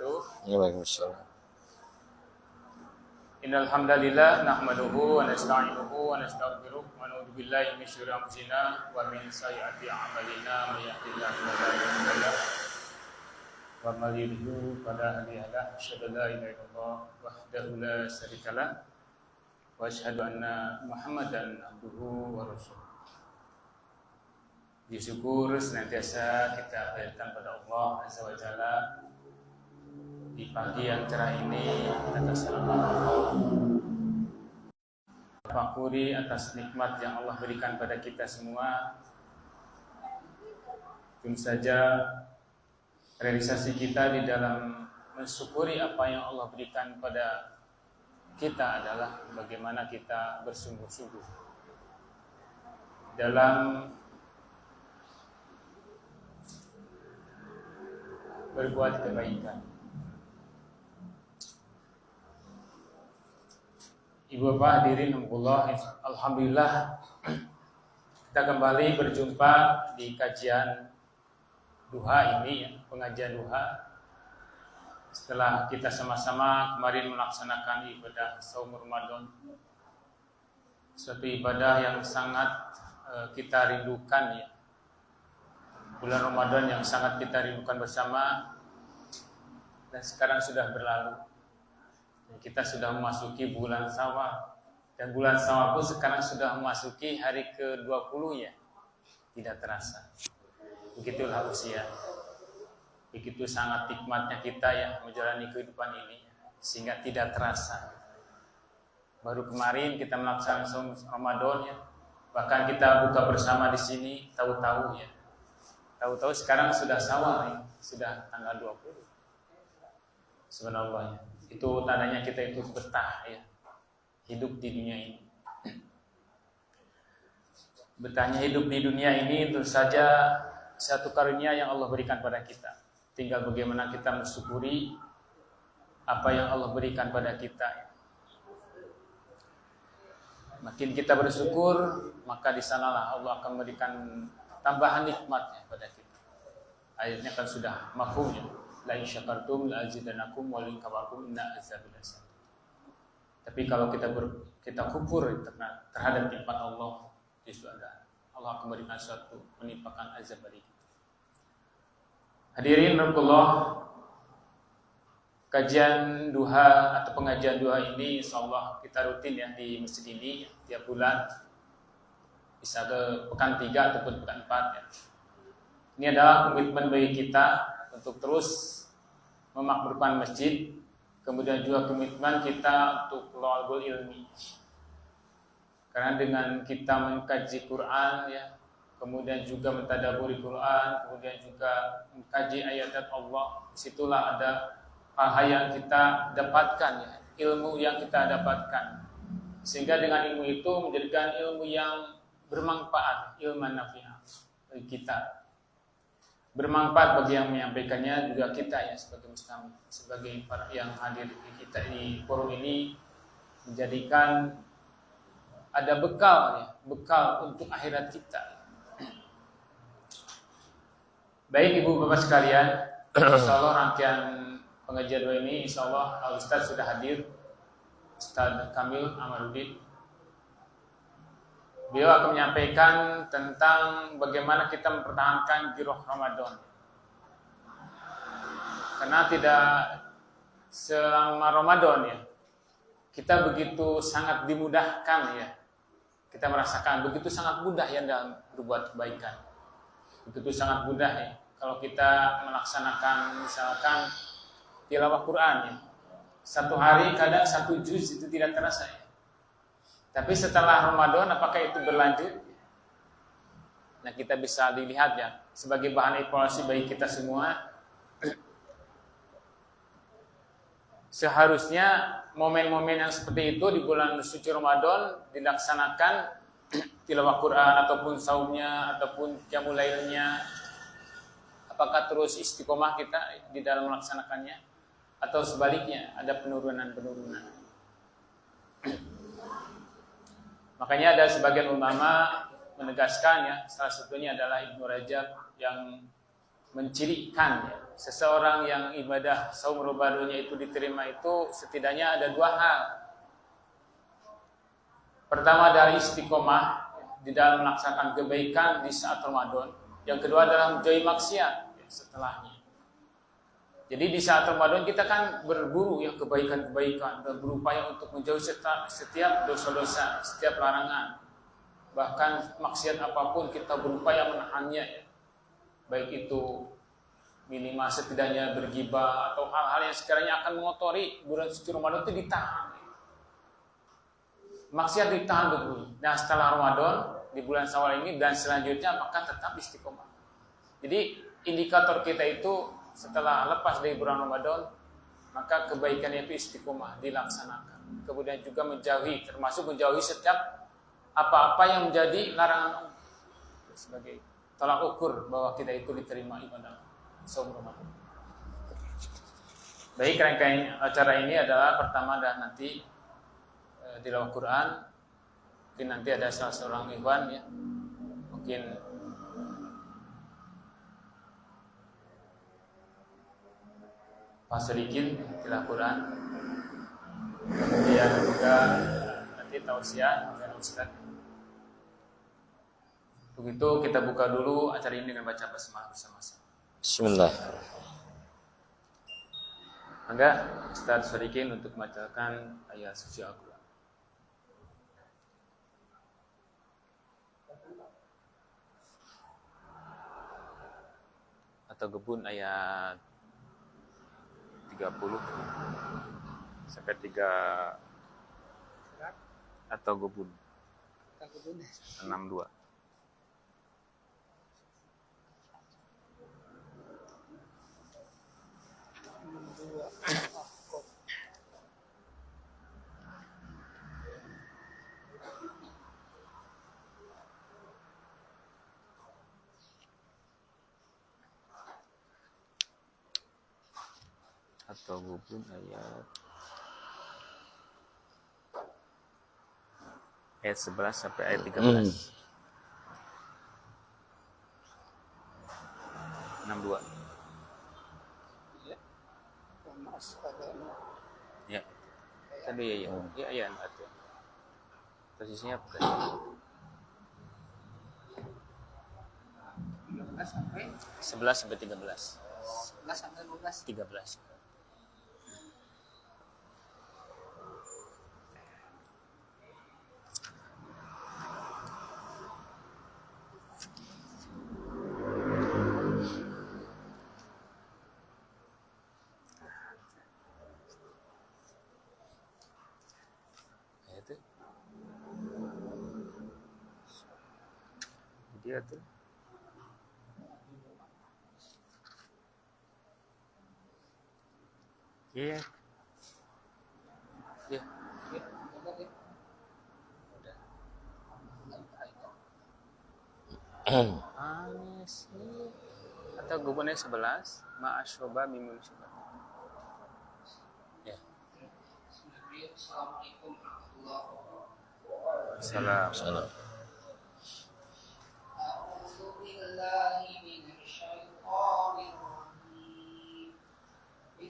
wabarakatuh. Waalaikumsalam. Innal hamdalillah nahmaduhu wa nasta'inuhu wa nastaghfiruh wa na'udzu billahi min syururi anfusina wa min sayyiati a'malina may yahdihillahu fala mudilla lahu wa may yudlil fala hadiya lahu asyhadu an la ilaha illallah wahdahu la syarika lahu wa asyhadu anna Muhammadan abduhu wa rasuluh. Syukur senantiasa kita panjatkan pada Allah Azza wa Jalla di pagi yang cerah ini atas rahmat Allah, syukuri atas nikmat yang Allah berikan pada kita semua. Tentu saja realisasi kita di dalam mensyukuri apa yang Allah berikan pada kita adalah bagaimana kita bersungguh-sungguh dalam berbuat kebaikan. Ibu bapak hadirin alhamdulillah kita kembali berjumpa di kajian duha ini, pengajian duha. Setelah kita sama-sama kemarin melaksanakan ibadah saum Ramadan, suatu ibadah yang sangat kita rindukan ya. Bulan Ramadan yang sangat kita rindukan bersama, dan sekarang sudah berlalu. Dan kita sudah memasuki bulan Syawal, dan bulan Syawal pun sekarang sudah memasuki hari ke-20 ya. Tidak terasa. Begitulah usia. Begitu sangat nikmatnya kita ya menjalani kehidupan ini, sehingga tidak terasa. Baru kemarin kita melaksanakan Ramadan ya. Bahkan kita buka bersama di sini, tahu-tahu ya. Tahu-tahu sekarang sudah Syawal ya, sudah tanggal 20. Subhanallah ya. Itu tandanya kita itu betah ya, hidup di dunia ini. Betahnya hidup di dunia ini tentu saja satu karunia yang Allah berikan pada kita. Tinggal bagaimana kita mensyukuri apa yang Allah berikan pada kita. Makin kita bersyukur, maka di sanalah Allah akan memberikan tambahan nikmatnya pada kita. Ayatnya kan sudah mafhumnya. La in syakartum la azidannakum wa la in kafartum inna azabi lasyadid. Tapi kalau kita kufur terhadap nikmat Allah, justru Allah akan memberikan suatu menimpakan azab bagi kita. Hadirin rahimakumullah, kajian duha atau pengajian duha ini insyaallah kita rutin ya di masjid ini tiap bulan. Bisa ke pekan 3 ataupun pekan 4 ya. Ini adalah komitmen bagi kita untuk terus memakmurkan masjid, kemudian juga komitmen kita untuk talabul ilmi. Karena dengan kita mengkaji Quran ya, kemudian juga mentadaburi Quran, kemudian juga mengkaji ayat Allah, disitulah ada hal yang kita dapatkan ya, ilmu yang kita dapatkan. Sehingga dengan ilmu itu menjadikan ilmu yang bermanfaat, ilmu nafi'ah bagi kita. Bermanfaat bagi yang menyampaikannya, juga kita ya sebagai muslim, sebagai para yang hadir kita di forum ini, menjadikan ada bekal ya, bekal untuk akhirat kita. Baik ibu bapak sekalian, insyaallah rangkaian pengajian doa ini insyaallah Al-Ustaz sudah hadir, Ustaz Kamil Amaruddin. Beliau akan menyampaikan tentang bagaimana kita mempertahankan giroh Ramadan. Karena tidak selama Ramadan ya, kita begitu sangat dimudahkan ya. Kita merasakan begitu sangat mudah ya dalam berbuat kebaikan. Begitu sangat mudah ya. Kalau kita melaksanakan misalkan tilawah Quran ya. Satu hari kadang 1 juz itu tidak terasa ya. Tapi setelah Ramadan apakah itu berlanjut? Nah kita bisa dilihat ya sebagai bahan evaluasi bagi kita semua. Seharusnya momen-momen yang seperti itu di bulan suci Ramadan dilaksanakan tilawah Quran ataupun saumnya ataupun qiyamul lailnya. Apakah terus istiqomah kita di dalam melaksanakannya atau sebaliknya ada penurunan-penurunan? Makanya ada sebagian ulama menegaskan ya, salah satunya adalah Ibnu Rajab yang mencirikan ya, seseorang yang ibadah saum Ramadannya itu diterima itu setidaknya ada dua hal. Pertama dari istiqomah di dalam melaksanakan kebaikan di saat Ramadan. Yang kedua adalah menjauhi maksiat ya, setelahnya. Jadi di saat Ramadan kita kan berburu ya kebaikan-kebaikan dan berupaya untuk menjauhi setiap dosa-dosa, setiap larangan. Bahkan maksiat apapun kita berupaya menahannya ya. Baik itu minimal setidaknya bergibah atau hal-hal yang sekiranya akan mengotori bulan suci Ramadan itu ditahan. Maksiat ditahan dulu. Nah setelah Ramadan di bulan Syawal ini dan selanjutnya maka tetap istiqomah. Jadi indikator kita itu setelah lepas dari bulan Ramadan maka kebaikan itu istiqomah dilaksanakan. Kemudian juga menjauhi, termasuk menjauhi setiap apa-apa yang menjadi larangan sebagai tolak ukur bahwa kita itu diterima ibadah saum Ramadan. Baik, rangkaian acara ini adalah pertama dan nanti tilawah Quran. Mungkin nanti ada salah seorang ikhwan ya, mungkin Pak Sedikin tilawah Quran. Kemudian juga nanti tausiah dengan Ustaz. Begitu kita buka dulu acara ini dengan baca basmalah bersama-sama. Bismillah. Mangga Ustaz Sedikin untuk membacakan ayat suci Al-Quran. Atau Gebun ayat 30 sampai 3 atau Gebun 62. Atau Gebun ayat 11 sampai ayat 13. 62. Ya. Tadi ya. Ya ya ada. Posisinya apa tadi? 11 sampai 13. 11 sampai 12. 13. Dia tuh iya iya Anis atau gubernur 11 ma'asroba mimul syubat ya. Assalamualaikum warahmatullahi wabarakatuh. Salam.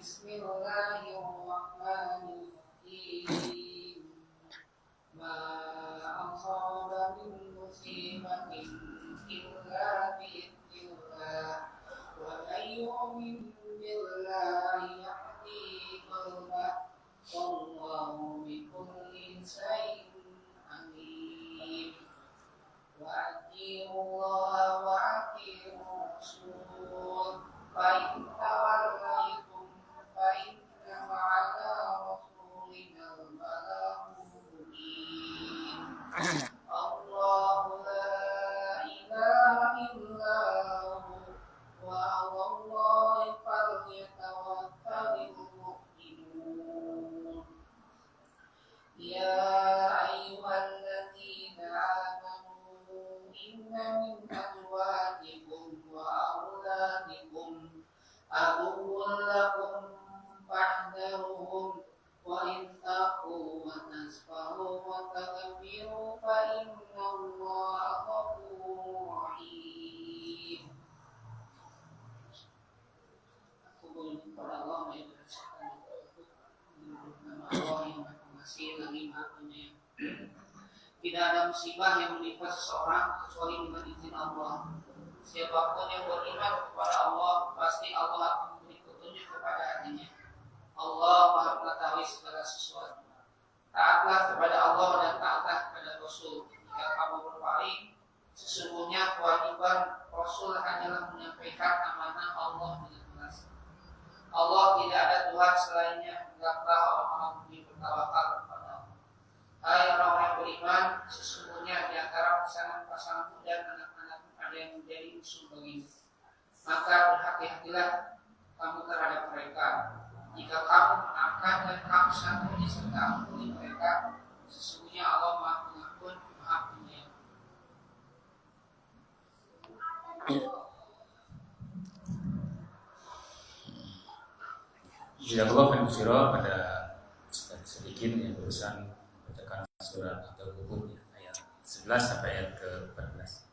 Bismillahirrahmanirrahim. Ma asaba min musibatin illa bi'idznillah wa may yu'min billahi yahdi qalbah wallahu bikulli shay'in alim. Wa atiiullaha wa atiiur rasul fa in tawallaytum fa inna ma'ala rasulina al-balaghul mubin. Allahu la ilaha illa hu wa 'ala Allahi falyatawakkalul Allah yang berdasarkan nama Allah yang Maha Pengasih lagi Maha Penyayang. Tidak ada musibah yang menimpa seseorang kecuali dengan izin Allah. Siapapun yang beriman kepada Allah, pasti Allah akan memberi petunjuk kepada hatinya. Allah Maha mengetahui segala sesuatu. Taatlah kepada Allah dan taatlah kepada Rasul. Jika kamu berpaling, sesungguhnya kewajiban Rasul hanyalah menyampaikan amanah Allah dengan jelas. Allah tidak ada Tuhan selainnya. Hendaklah orang-orang mukmin bertawakal kepada Allah. Hai orang-orang yang beriman, sesungguhnya di antara pasangan-pasanganmu dan anak-anak ada yang menjadi musuh bagimu. Maka berhati-hatilah kamu terhadap mereka. Jika kamu memaafkan dan kamu santuni serta ampuni mereka, sesungguhnya Allah Maha Pengampun, Maha Penyayang. Jazakallah khairan pada sedikit yang berusaha membacakan surat Al-Hud ayat 11 sampai ayat ke-14.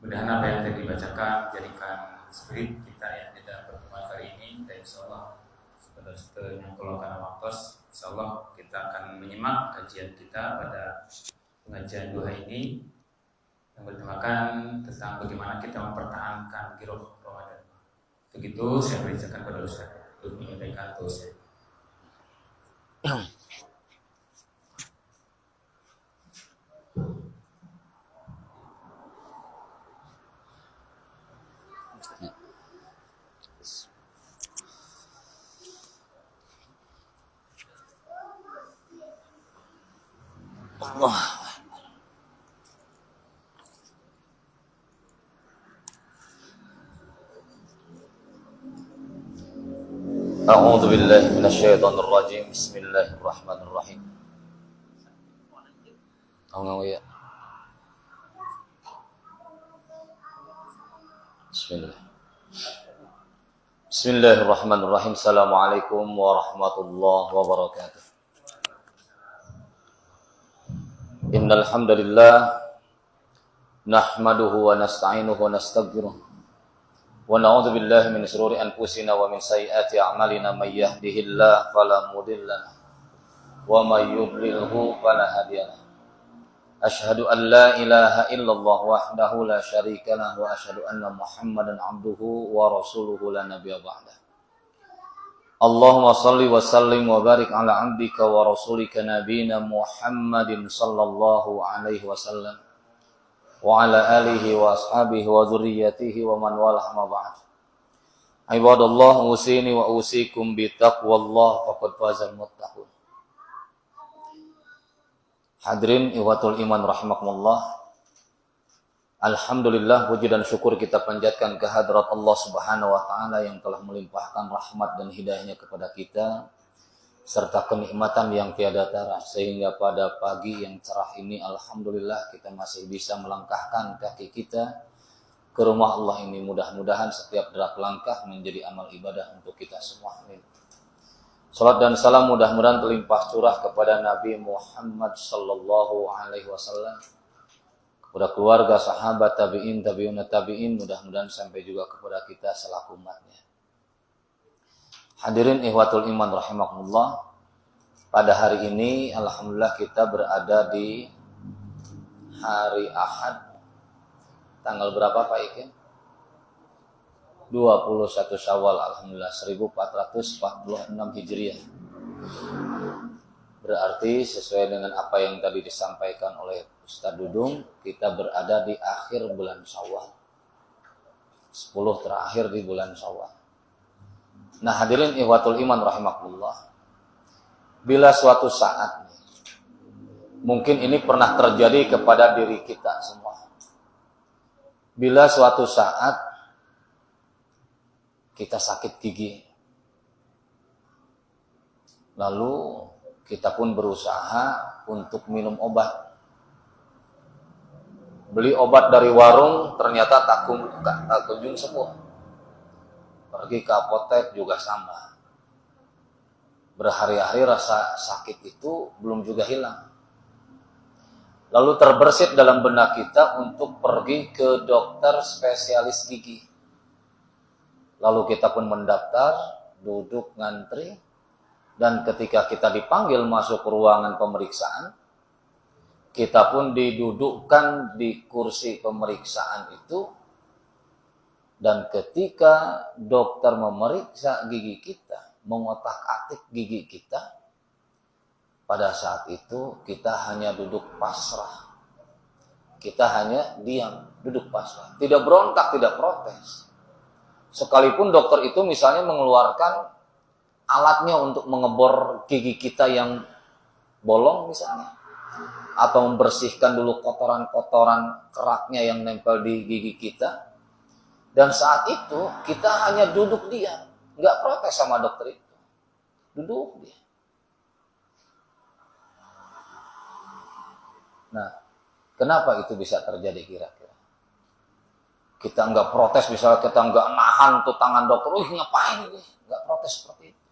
Mudah-mudahan apa yang tadi dibacakan jadikan spirit kita yang tidak pertemuan kali ini, dan insyaallah setelah kalau waktu, insyaallah kita akan menyimak kajian kita pada pengajian duha ini yang bertemakan tentang bagaimana kita mempertahankan giroh Ramadan. Begitu saya berikan pada Ustaz untuk menyampaikan dosa. A'udzu billahi minasyaitonir rajim. Bismillahirrahmanirrahim. Ya. Bismillahirrahmanirrahim. Assalamualaikum warahmatullahi wabarakatuh. Innal hamdalillah nahmaduhu wa nasta'inuhu wa nastaghfiruh. Wa na'udzu billahi min shururi anfusina wa min sayyiati a'malina may yahdihillahu fala mudilla lahu wa may yudlilhu fala hadiya lahu. Asyhadu an la ilaha illallah wahdahu la syarika lahu wa asyhadu anna Muhammadan 'abduhu wa rasuluhu la nabiyya ba'dah. Allahumma shalli wa sallim wa barik ala 'abdika wa rasulika nabiyina Muhammadin sallallahu alaihi wasallam wa ala alihi wa ashabihi wa dzurriyyatihi wa man walah ma ba'd. Ibadallah, usini wa usikum bi taqwallah faqad fazal muttaqun. Hadirin ikhwatul iman rahimakumullah. Alhamdulillah, puji dan syukur kita panjatkan kehadrat Allah Subhanahu wa taala yang telah melimpahkan rahmat dan hidayahnya kepada kita serta kenikmatan yang tiada tara, sehingga pada pagi yang cerah ini alhamdulillah kita masih bisa melangkahkan kaki kita ke rumah Allah ini. Mudah-mudahan setiap gerak langkah menjadi amal ibadah untuk kita semua. Amin. Salat dan salam mudah-mudahan terlimpah curah kepada Nabi Muhammad sallallahu alaihi wasallam, kepada keluarga, sahabat, tabi'in, tabi'unat tabi'in, mudah-mudahan sampai juga kepada kita selaku umatnya. Hadirin ikhwatul iman rahimakumullah. Pada hari ini alhamdulillah kita berada di hari Ahad. Tanggal berapa Pak Ikin? 21 Syawal alhamdulillah 1446 Hijriah. Berarti sesuai dengan apa yang tadi disampaikan oleh Ustaz Dudung, kita berada di akhir bulan Syawal. 10 terakhir di bulan Syawal. Nah hadirin ikhwatul iman rahimakumullah, bila suatu saat, mungkin ini pernah terjadi kepada diri kita semua, bila suatu saat kita sakit gigi, lalu kita pun berusaha untuk minum obat, beli obat dari warung, ternyata tak kunjung sembuh. Pergi ke apotek juga sama. Berhari-hari rasa sakit itu belum juga hilang. Lalu terbersit dalam benak kita untuk pergi ke dokter spesialis gigi. Lalu kita pun mendaftar duduk ngantri, dan ketika kita dipanggil masuk ke ruangan pemeriksaan, kita pun didudukkan di kursi pemeriksaan itu, dan ketika dokter memeriksa gigi kita, mengotak-atik gigi kita, pada saat itu kita hanya duduk pasrah. Kita hanya diam, duduk pasrah. Tidak berontak, tidak protes. Sekalipun dokter itu misalnya mengeluarkan alatnya untuk mengebor gigi kita yang bolong misalnya, atau membersihkan dulu kotoran-kotoran keraknya yang nempel di gigi kita. Dan saat itu kita hanya duduk diam, nggak protes sama dokter itu. Duduk diam. Nah, kenapa itu bisa terjadi kira-kira? Kita nggak protes, misalnya kita nggak nahan tuh tangan dokter, ngapain ini? Nggak protes seperti itu.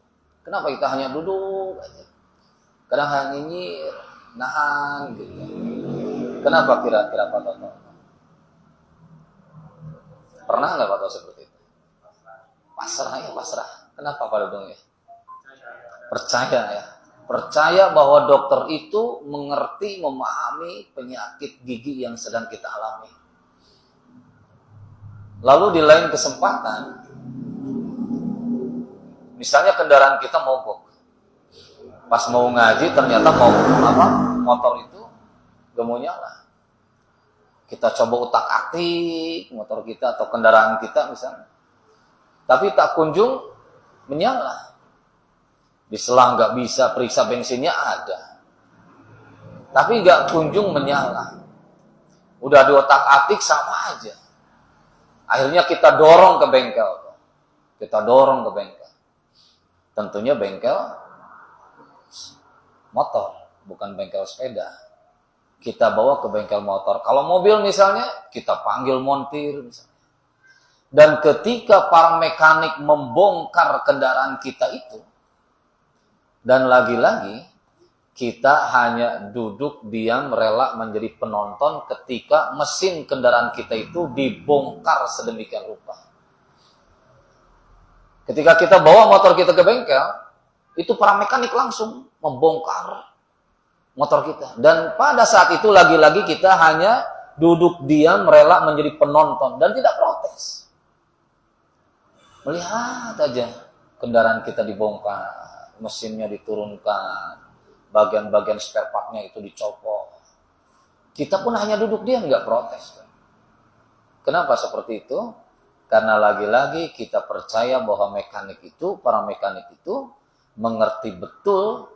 Kenapa kita hanya duduk aja? Kadang hanya nyinyir, nahan gitu. Kenapa kira-kira Pak Toto? Pernah nggak Pak Toto seperti itu? Pasrah ya, pasrah. Kenapa Pak Dodong ya? Percaya ya. Percaya bahwa dokter itu mengerti, memahami penyakit gigi yang sedang kita alami. Lalu di lain kesempatan, misalnya kendaraan kita mogok. Pas mau ngaji ternyata motor itu gak mau nyala. Kita coba utak-atik motor kita atau kendaraan kita misalnya. Tapi tak kunjung menyala. Diselang nggak bisa, periksa bensinnya ada. Tapi nggak kunjung menyala. Udah diotak-atik sama aja. Akhirnya kita dorong ke bengkel. Kita dorong ke bengkel. Tentunya bengkel motor, bukan bengkel sepeda. Kita bawa ke bengkel motor. Kalau mobil misalnya, kita panggil montir misalnya. Dan ketika para mekanik membongkar kendaraan kita itu, dan lagi-lagi kita hanya duduk diam rela menjadi penonton ketika mesin kendaraan kita itu dibongkar sedemikian rupa. Ketika kita bawa motor kita ke bengkel, itu para mekanik langsung membongkar motor kita. Dan pada saat itu lagi-lagi kita hanya duduk diam rela menjadi penonton dan tidak protes. Melihat aja kendaraan kita dibongkar, mesinnya diturunkan, bagian-bagian spare part-nya itu dicopot. Kita pun hanya duduk diam, nggak protes. Kenapa seperti itu? Karena lagi-lagi kita percaya bahwa para mekanik itu mengerti betul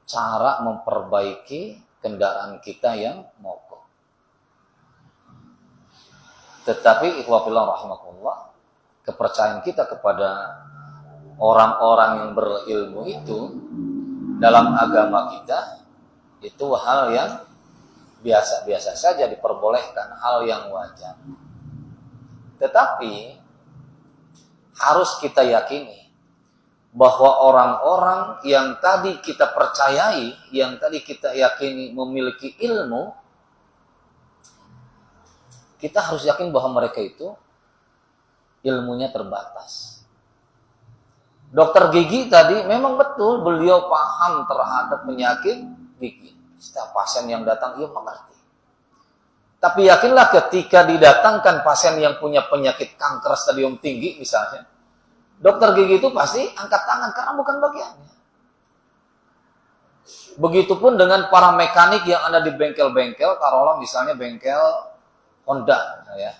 cara memperbaiki kendaraan kita yang mogok. Tetapi ikhwafillah rahimakumullah, kepercayaan kita kepada orang-orang yang berilmu itu dalam agama kita itu hal yang biasa-biasa saja, diperbolehkan, hal yang wajar. Tetapi harus kita yakini bahwa orang-orang yang tadi kita percayai, yang tadi kita yakini memiliki ilmu, kita harus yakin bahwa mereka itu ilmunya terbatas. Dokter gigi tadi memang betul beliau paham terhadap penyakit gigi. Setiap pasien yang datang ia mengerti. Tapi yakinlah ketika didatangkan pasien yang punya penyakit kanker stadium tinggi misalnya, dokter gigi itu pasti angkat tangan karena bukan bagiannya. Begitupun dengan para mekanik yang ada di bengkel-bengkel, taruhlah misalnya bengkel Honda ya.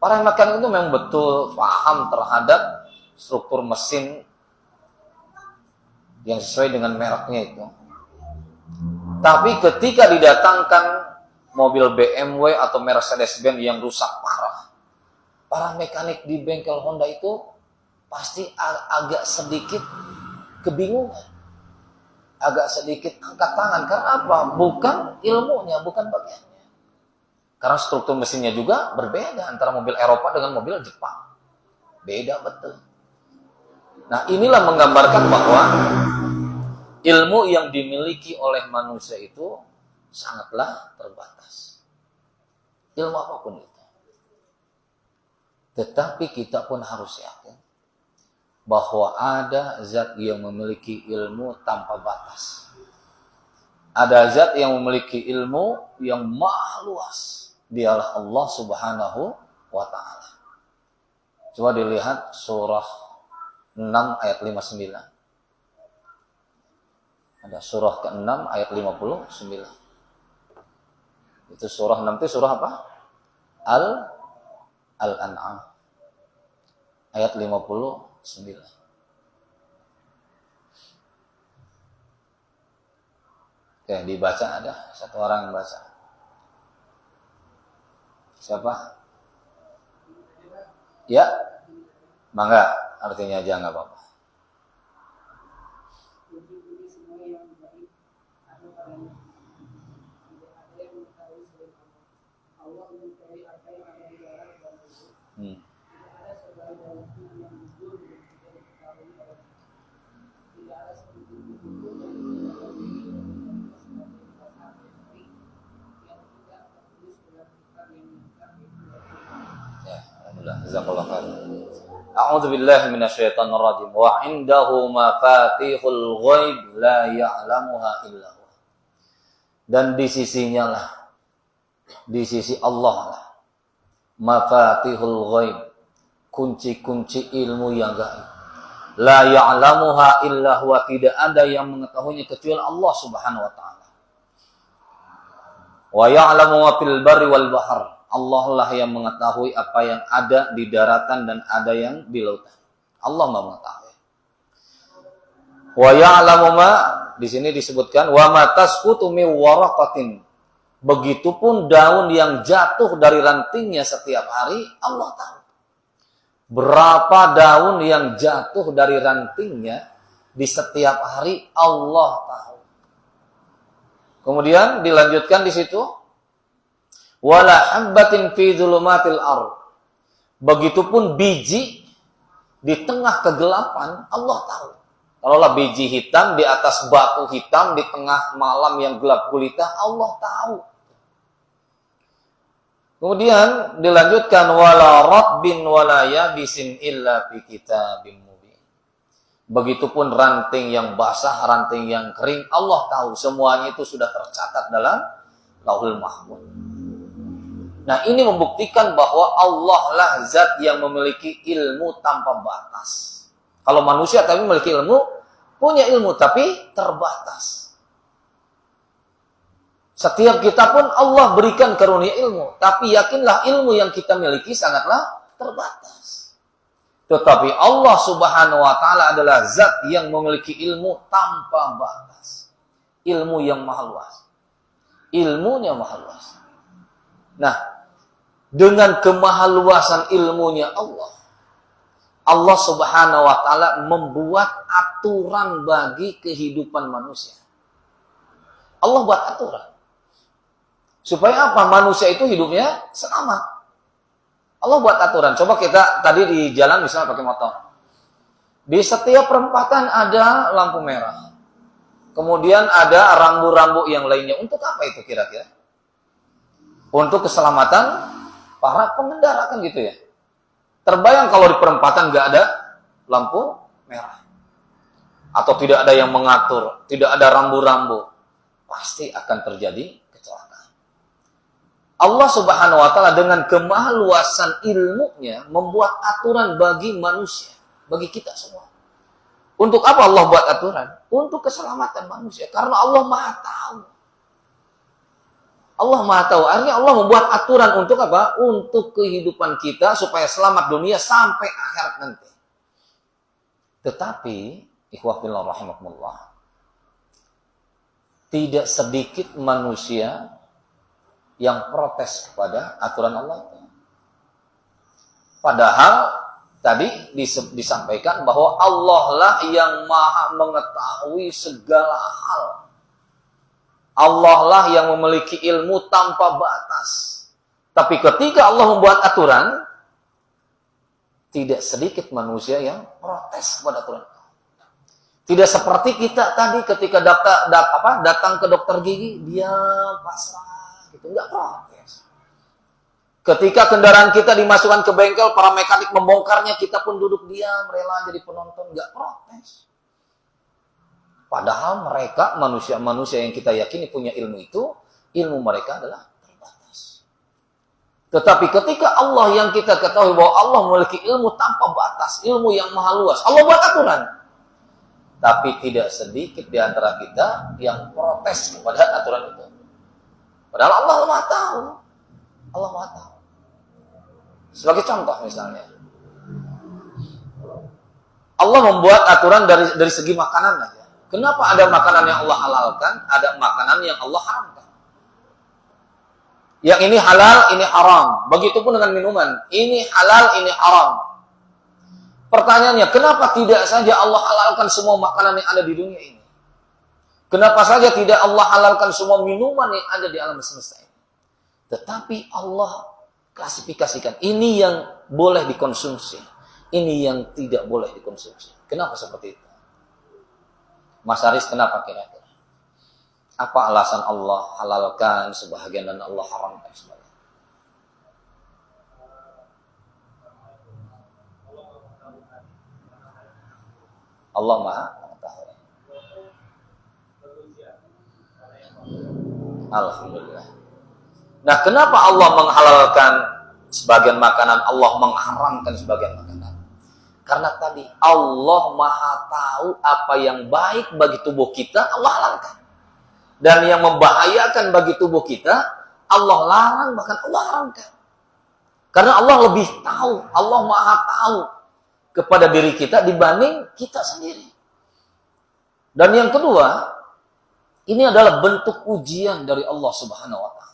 Para mekanik itu memang betul paham terhadap struktur mesin yang sesuai dengan mereknya itu. Tapi ketika didatangkan mobil BMW atau Mercedes-Benz yang rusak parah, para mekanik di bengkel Honda itu pasti agak sedikit kebingungan. Agak sedikit angkat tangan. Karena apa? Bukan ilmunya, bukan bagiannya. Karena struktur mesinnya juga berbeda antara mobil Eropa dengan mobil Jepang. Beda betul. Nah, inilah menggambarkan bahwa ilmu yang dimiliki oleh manusia itu sangatlah terbatas. Ilmu apapun itu. Tetapi kita pun harus yakin bahwa ada zat yang memiliki ilmu tanpa batas. Ada zat yang memiliki ilmu yang maha luas. Dialah Allah Subhanahu wa ta'ala. Coba dilihat surah 6 ayat 59. Ada surah ke-6 ayat 59. Itu surah 6 itu surah apa? Al-An'am. Ayat 59. Oke, dibaca ada satu orang yang baca. Siapa? Ya, mangga, artinya aja nggak apa-apa. Jazakallahu khair. A'udzu billahi minasyaitonir rajim. Wa 'indahu mafatihul ghaib la ya'lamuha illa huwa. Dan di sisinya lah, di sisi Allah lah, mafatihul ghaib, kunci-kunci ilmu yang gaib. La ya'lamuha illa huwa, tidak ada yang mengetahuinya kecuali Allah Subhanahu wa taala. Wa ya'lamu ma fil barri wal bahr. Allah lah yang mengetahui apa yang ada di daratan dan ada yang di lautan. Allah mengetahui. Wa ya'lamu ma, di sini disebutkan wa ma tasqutu min waraqatin. Begitupun daun yang jatuh dari rantingnya setiap hari, Allah tahu. Berapa daun yang jatuh dari rantingnya di setiap hari, Allah tahu. Kemudian dilanjutkan di situ, wala habbatin fi dzulumatil ardh. Begitupun biji di tengah kegelapan, Allah tahu. Kalaulah biji hitam di atas batu hitam di tengah malam yang gelap gulita, Allah tahu. Kemudian dilanjutkan wala ratbin wala yabisin illa fi kitabim mubin. Begitupun ranting yang basah, ranting yang kering, Allah tahu. Semuanya itu sudah tercatat dalam Lauhul Mahfuz. Nah, ini membuktikan bahwa Allah lah zat yang memiliki ilmu tanpa batas. Kalau manusia tapi memiliki ilmu, punya ilmu tapi terbatas. Setiap kita pun Allah berikan karunia ilmu, tapi yakinlah ilmu yang kita miliki sangatlah terbatas. Tetapi Allah Subhanahu wa taala adalah zat yang memiliki ilmu tanpa batas. Ilmu yang maha luas. Ilmunya maha luas. Nah, dengan kemahaluasan ilmunya Allah, Allah Subhanahu wa taala membuat aturan bagi kehidupan manusia. Allah buat aturan. Supaya apa? Manusia itu hidupnya selamat. Allah buat aturan. Coba kita tadi di jalan misalnya pakai motor. Di setiap perempatan ada lampu merah. Kemudian ada rambu-rambu yang lainnya. Untuk apa itu kira-kira? Untuk keselamatan para pengendara kan gitu ya. Terbayang kalau di perempatan nggak ada lampu merah. Atau tidak ada yang mengatur. Tidak ada rambu-rambu. Pasti akan terjadi kecelakaan. Allah Subhanahu wa taala dengan kemahaluasan ilmunya membuat aturan bagi manusia, bagi kita semua. Untuk apa Allah buat aturan? Untuk keselamatan manusia, karena Allah Maha tahu. Allah Maha tahu. Artinya Allah membuat aturan untuk apa? Untuk kehidupan kita supaya selamat dunia sampai akhirat nanti. Tetapi, ikhwah fillah rahimakumullah, tidak sedikit manusia yang protes kepada aturan Allah itu. Padahal tadi disampaikan bahwa Allah lah yang maha mengetahui segala hal. Allah lah yang memiliki ilmu tanpa batas. Tapi ketika Allah membuat aturan, tidak sedikit manusia yang protes kepada aturan. Tidak seperti kita tadi ketika datang ke dokter gigi, dia pasrah gitu, enggak protes. Ketika kendaraan kita dimasukkan ke bengkel, para mekanik membongkarnya, kita pun duduk diam, rela jadi penonton, nggak protes. Padahal mereka, manusia-manusia yang kita yakini punya ilmu itu, ilmu mereka adalah terbatas. Tetapi ketika Allah yang kita ketahui bahwa Allah memiliki ilmu tanpa batas, ilmu yang maha luas, Allah buat aturan. Tapi tidak sedikit di antara kita yang protes kepada aturan itu. Padahal Allah maha tahu. Allah maha tahu. Sebagai contoh misalnya, Allah membuat aturan dari segi makanan aja. Kenapa ada makanan yang Allah halalkan, ada makanan yang Allah haramkan? Yang ini halal, ini haram. Begitupun dengan minuman, ini halal, ini haram. Pertanyaannya, kenapa tidak saja Allah halalkan semua makanan yang ada di dunia ini? Kenapa saja tidak Allah halalkan semua minuman yang ada di alam semesta ini? Tetapi Allah klasifikasikan, ini yang boleh dikonsumsi, ini yang tidak boleh dikonsumsi. Kenapa seperti itu? Mas Haris, kenapa kira-kira? Apa alasan Allah halalkan sebahagian dan Allah haramkan sebagian? Allah maha mengetahui. Alhamdulillah. Nah, kenapa Allah menghalalkan sebagian makanan, Allah mengharamkan sebagian makanan? Karena tadi Allah maha tahu apa yang baik bagi tubuh kita, Allah halalkan. Dan yang membahayakan bagi tubuh kita, Allah larang, bahkan Allah haramkan. Karena Allah lebih tahu, Allah maha tahu kepada diri kita dibanding kita sendiri. Dan yang kedua, ini adalah bentuk ujian dari Allah Subhanahu wa Ta'ala.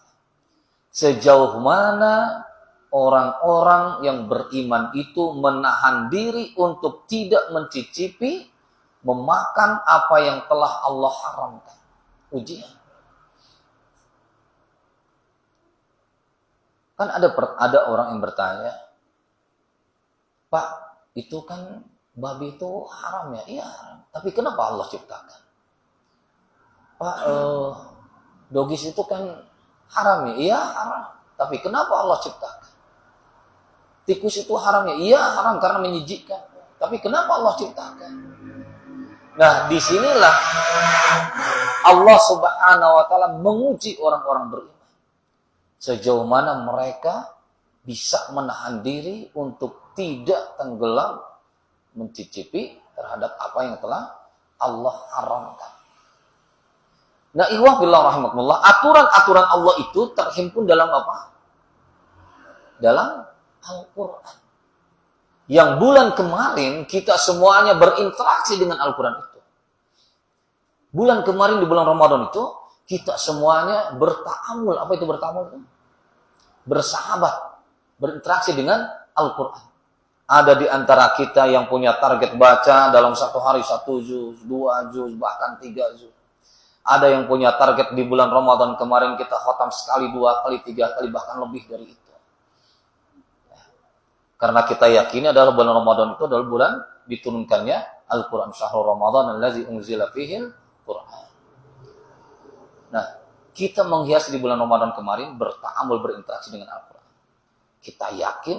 Sejauh mana orang-orang yang beriman itu menahan diri untuk tidak mencicipi, memakan apa yang telah Allah haramkan. Ujian. Kan ada orang yang bertanya, Pak, itu kan babi itu haram ya? Iya haram. Tapi kenapa Allah ciptakan? Pak, dogis itu kan haram ya? Iya haram. Tapi kenapa Allah ciptakan? Tikus itu haram ya? Iya haram karena menyijikkan. Tapi kenapa Allah ciptakan? Nah, disinilah Allah Subhanahu wa Ta'ala menguji orang-orang beriman. Sejauh mana mereka bisa menahan diri untuk tidak tenggelam mencicipi terhadap apa yang telah Allah haramkan. Nah, ikhwah billah rahimakumullah, aturan-aturan Allah itu terhimpun dalam apa? Dalam Al-Quran. Yang bulan kemarin kita semuanya berinteraksi dengan Al-Quran itu. Bulan kemarin di bulan Ramadan itu kita semuanya berta'amul. Apa itu berta'amul? Bersahabat, berinteraksi dengan Al-Quran. Ada di antara kita yang punya target baca dalam satu hari 1 juz, 2 juz, bahkan 3 juz. Ada yang punya target di bulan Ramadan kemarin kita khatam sekali, 2 kali, 3 kali, bahkan lebih dari itu. Karena kita yakini adalah bulan Ramadan itu adalah bulan diturunkannya Al-Quran. Syahrul Ramadan allazi unzila fihil Quran. Nah, kita menghias di bulan Ramadan kemarin berta'amul, berinteraksi dengan Al-Quran. Kita yakin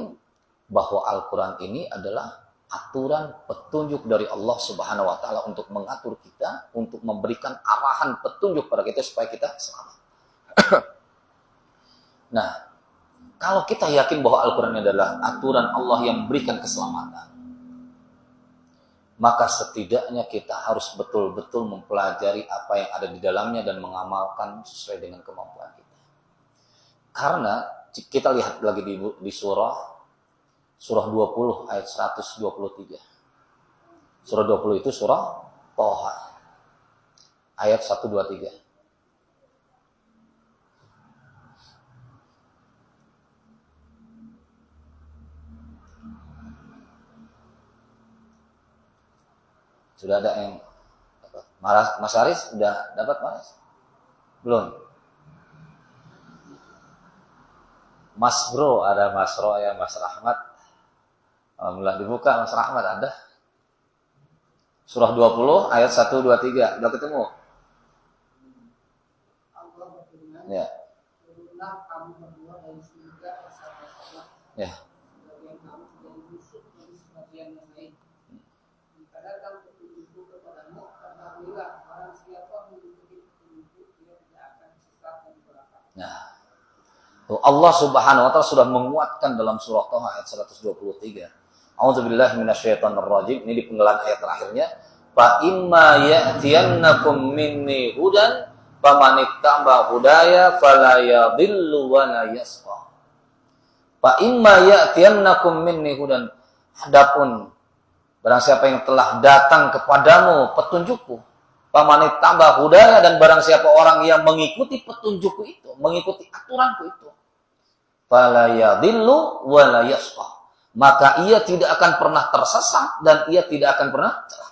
bahwa Al-Quran ini adalah aturan petunjuk dari Allah Subhanahu wa Ta'ala untuk mengatur kita, untuk memberikan arahan petunjuk pada kita supaya kita selamat. Nah, kalau kita yakin bahwa Al-Quran adalah aturan Allah yang memberikan keselamatan, maka setidaknya kita harus betul-betul mempelajari apa yang ada di dalamnya dan mengamalkan sesuai dengan kemampuan kita. Karena kita lihat lagi di surah 20 ayat 123. Surah 20 itu surah Toha ayat 123. Sudah ada yang dapat? Mas Haris sudah dapat, Mas? Belum? Mas Bro, ada Mas Roya, Mas Rahmat. Alhamdulillah dibuka, Mas Rahmat ada. Surah 20 ayat 1, 2, 3. Udah ketemu? Allah berfirman, Ya. turunlah kamu berdua dari surga bersama-sama Ya. sebagian kamu dan busuk dari sebagian yang lain. Dikatakan petunjuk kepadamu, ketahuilah barang siapa mengikuti petunjuk dia tidak akan sesat dan celaka. Nah, Allah Subhanahu wa taala sudah menguatkan dalam surah Thaha ayat 123. A'udzubillahi minasyaitonirrajim. Ini di penggalan ayat terakhirnya. Fa imma ya'tiyannakum minni hudan famanittaba hudaya fala yadhillu wa la yashqa. Fa imma ya'tiyannakum minni hudan. Adapun barang siapa yang telah datang kepadamu petunjukku, famanittaba hudaya, dan barang siapa orang yang mengikuti petunjukku itu, mengikuti aturanku itu, fala yadhillu wa la yashqa, maka ia tidak akan pernah tersesat dan ia tidak akan pernah celaka.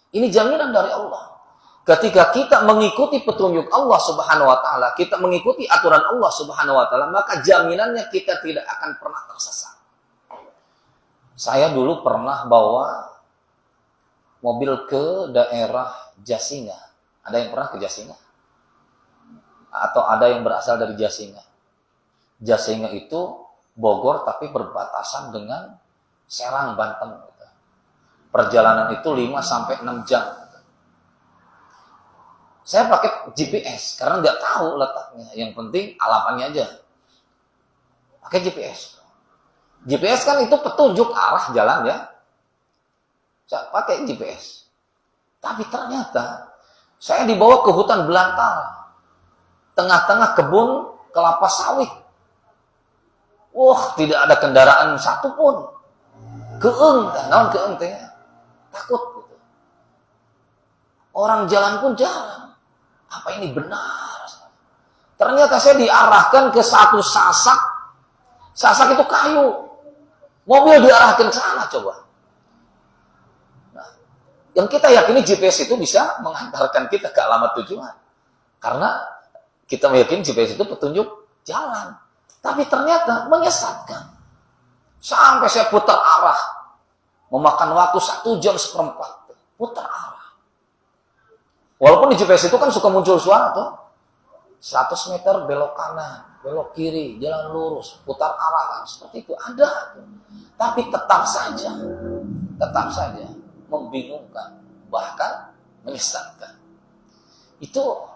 Ini jaminan dari Allah. Ketika kita mengikuti petunjuk Allah Subhanahu wa taala, kita mengikuti aturan Allah Subhanahu wa taala, maka jaminannya kita tidak akan pernah tersesat. Saya dulu pernah bawa mobil ke daerah Jasinga. Ada yang pernah ke Jasinga? Atau ada yang berasal dari Jasinga? Jasinga itu Bogor tapi berbatasan dengan Serang, Banten. Perjalanan itu 5-6 jam. Saya pakai GPS karena nggak tahu letaknya. Yang penting alamannya aja. Pakai GPS. GPS kan itu petunjuk arah jalan ya. Saya pakai GPS. Tapi ternyata saya dibawa ke hutan belantara. Tengah-tengah kebun kelapa sawit. Wah, tidak ada kendaraan satupun. Keeng, naon keeng teh. Takut gitu. Orang jalan pun jarang. Apa ini benar? Ternyata saya diarahkan ke satu sasak. Sasak itu kayu. Mobil diarahkan ke sana coba. Nah, yang kita yakini GPS itu bisa mengantarkan kita ke alamat tujuan. Karena kita meyakini GPS itu petunjuk jalan. Tapi ternyata menyesatkan. Sampai saya putar arah. Memakan waktu 1 jam seperempat. Putar arah. Walaupun di GPS itu kan suka muncul suara tuh. 100 meter belok kanan, belok kiri, jalan lurus, putar arah. Seperti itu ada. Tapi tetap saja membingungkan. Bahkan menyesatkan. Itu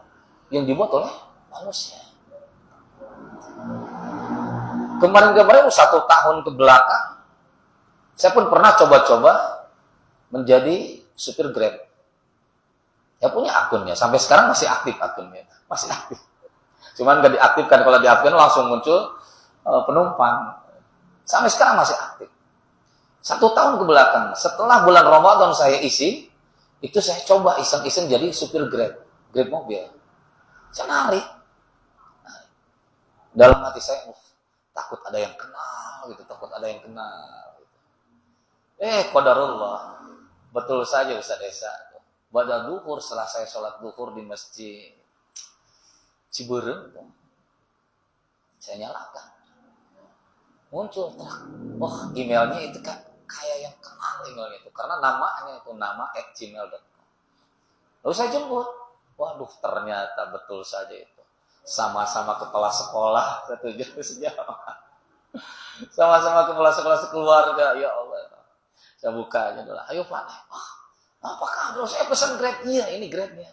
yang dibuat oleh manusia. Kemarin-kemarin 1 tahun ke belakang, saya pun pernah coba-coba menjadi supir Grab. Ya punya akunnya, sampai sekarang masih aktif akunnya, masih aktif. Cuman nggak diaktifkan, kalau diaktifkan langsung muncul penumpang. Sampai sekarang masih aktif. 1 tahun ke belakang, setelah bulan Ramadan saya isi, itu saya coba iseng-iseng jadi supir Grab mobil. Saya narik. Dalam hati saya, takut ada yang kenal gitu, takut ada yang kenal. Qadarullah. Betul saja Ustaz Esa. Pada duhur, setelah saya sholat duhur di masjid Ciberem, saya nyalakan. Muncul, emailnya itu kan kayak yang kenal emailnya itu. Karena namanya itu nama @gmail.com. Lalu saya jemput. Waduh, ternyata betul saja itu. Sama-sama kepala sekolah, satu jam sejauh. Sama-sama kepala sekolah sekeluarga, ya Allah. Saya bukanya adalah, ayo Pak, apakah bro, saya pesan Grab? Iya, ini Grabnya.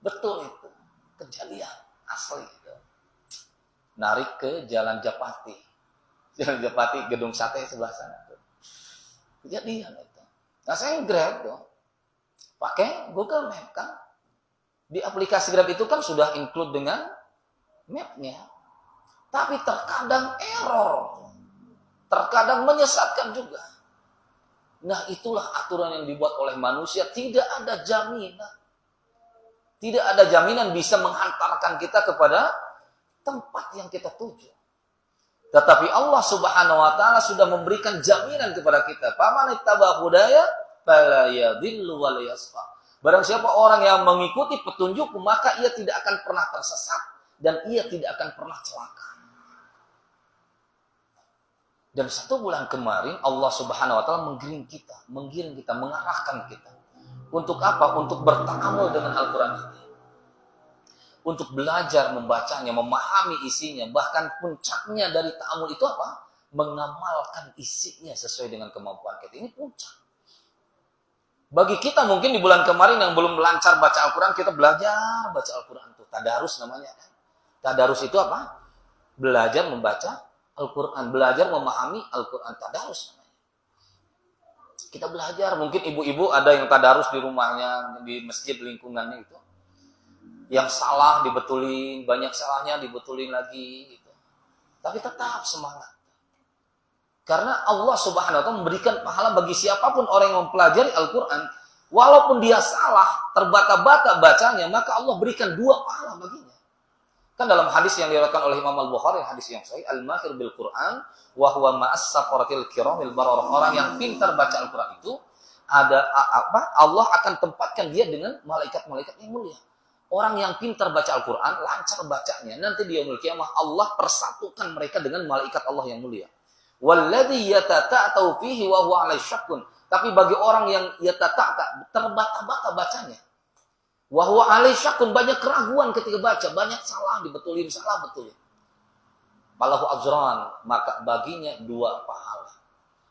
Betul itu, kejadian asli itu. Narik ke Jalan Japati. Jalan Japati, gedung sate sebelah sana tuh. Kejadian itu. Nah saya Grab tuh, pakai Google Map kan. Di aplikasi Grab itu kan sudah include dengan mapnya. Tapi terkadang error. Terkadang menyesatkan juga. Nah itulah aturan yang dibuat oleh manusia. Tidak ada jaminan. Tidak ada jaminan bisa menghantarkan kita kepada tempat yang kita tuju. Tetapi Allah Subhanahu wa taala sudah memberikan jaminan kepada kita. Faman ittaba hudaya fala yadhillu wa la yashqa. Barang siapa orang yang mengikuti petunjukku, maka ia tidak akan pernah tersesat dan ia tidak akan pernah celaka. Dan 1 bulan kemarin Allah Subhanahu wa taala menggiring kita, mengarahkan kita. Untuk apa? Untuk berta'amul dengan Al-Qur'an ini. Untuk belajar membacanya, memahami isinya, bahkan puncaknya dari ta'amul itu apa? mengamalkan isinya sesuai dengan kemampuan kita. Ini puncak. Bagi kita mungkin di bulan kemarin yang belum lancar baca Al-Quran, kita belajar baca Al-Quran itu. Tadarus namanya. Tadarus itu apa? Belajar membaca Al-Quran, belajar memahami Al-Quran. Tadarus namanya. Kita belajar, mungkin ibu-ibu ada yang tadarus di rumahnya, di masjid lingkungannya itu. Yang salah dibetulin, banyak salahnya dibetulin lagi gitu. Tapi tetap semangat. Karena Allah Subhanahu wa taala memberikan pahala bagi siapapun orang yang mempelajari Al-Quran, walaupun dia salah, terbata-bata bacanya, maka Allah berikan 2 pahala baginya. Kan dalam hadis yang diriwayatkan oleh Imam Al-Bukhari, hadis yang sahih, al-mahir bil Quran wa huwa ma'as safaratil kiramil bararah. Orang yang pintar baca Al-Quran itu ada apa? Allah akan tempatkan dia dengan malaikat-malaikat yang mulia. Orang yang pintar baca Al-Quran, lancar bacanya, nanti di yaumul qiyamah Allah persatukan mereka dengan malaikat Allah yang mulia. Walladzi yatata'u fihi wa huwa 'alai syakkun. Tapi bagi orang yang yatata'ta, terbata-bata bacanya. Wa huwa 'alai syakkun, banyak keraguan ketika baca, banyak salah dibetulin, salah betulin. Falahu ajran, maka baginya 2 pahala.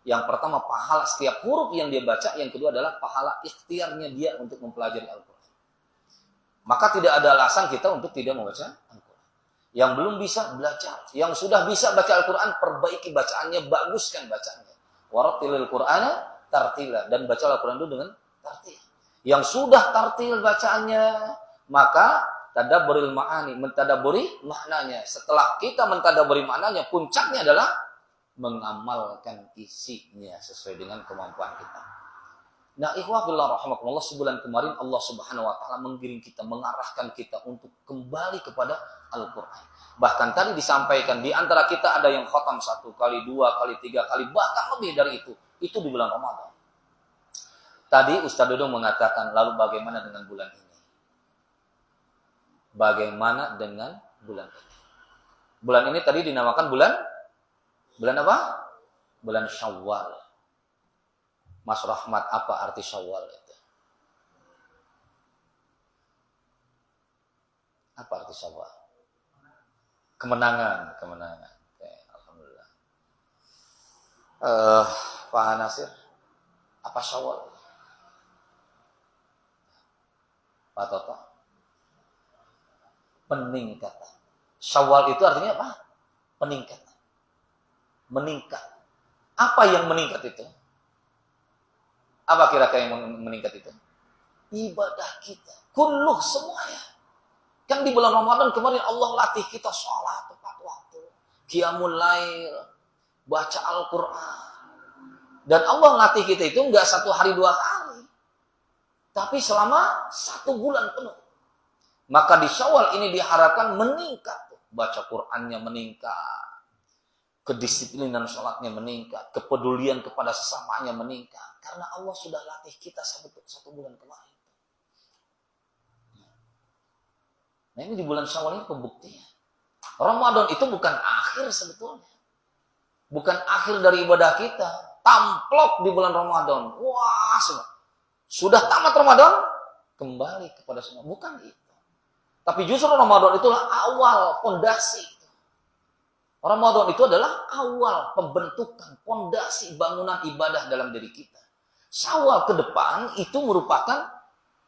Yang pertama pahala setiap huruf yang dia baca, yang kedua adalah pahala ikhtiarnya dia untuk mempelajari Al-Quran. Maka tidak ada alasan kita untuk tidak membaca Al-Quran. Yang belum bisa, belajar. Yang sudah bisa baca Al-Quran, perbaiki bacaannya, baguskan bacaannya. Warattilil Qur'ana tartila. Dan baca Al-Quran itu dengan tartil. Yang sudah tartil bacaannya, maka tadabburil ma'ani, mentadaburi maknanya. Setelah kita mentadaburi maknanya, puncaknya adalah mengamalkan isinya sesuai dengan kemampuan kita. Nah, ikhwah fillah rahimakumullah, sebulan kemarin Allah Subhanahu wa taala menggiring kita, mengarahkan kita untuk kembali kepada Al-Qur'an. Bahkan tadi disampaikan di antara kita ada yang khatam 1 kali, 2 kali, 3 kali, bahkan lebih dari itu. Itu di bulan Ramadan. Tadi Ustaz Dodo mengatakan, lalu bagaimana dengan bulan ini? Bagaimana dengan bulan ini? Bulan ini tadi dinamakan bulan apa? Bulan Syawal. Mas Rahmat, apa arti Syawal itu? Apa arti Syawal? Kemenangan. Oke, alhamdulillah. Pak Nasir, apa Syawal? Pak Toto? Peningkatan. Syawal itu artinya apa? Peningkatan. Meningkat. Apa yang meningkat itu? Apa kira-kira yang meningkat itu? Ibadah kita. Kulluh semuanya. Kan di bulan Ramadan kemarin Allah latih kita sholat tepat waktu. Qiyamul lail. Baca Al-Quran. Dan Allah latih kita itu enggak 1 hari 2 hari. Tapi selama 1 bulan penuh. Maka di Syawal ini diharapkan meningkat. Baca Qurannya meningkat. Kedisiplinan sholatnya meningkat. Kepedulian kepada sesamanya meningkat. Karena Allah sudah latih kita 1 bulan kemarin. Nah, ini di bulan Syawal ini pembuktian. Ramadan itu bukan akhir sebetulnya. Bukan akhir dari ibadah kita. Tamplok di bulan Ramadan. Wah, sudah tamat Ramadan, kembali kepada semua. Bukan itu. Tapi justru Ramadan itulah awal, fondasi. Ramadan itu adalah awal pembentukan, fondasi bangunan ibadah dalam diri kita. Syawal ke depan itu merupakan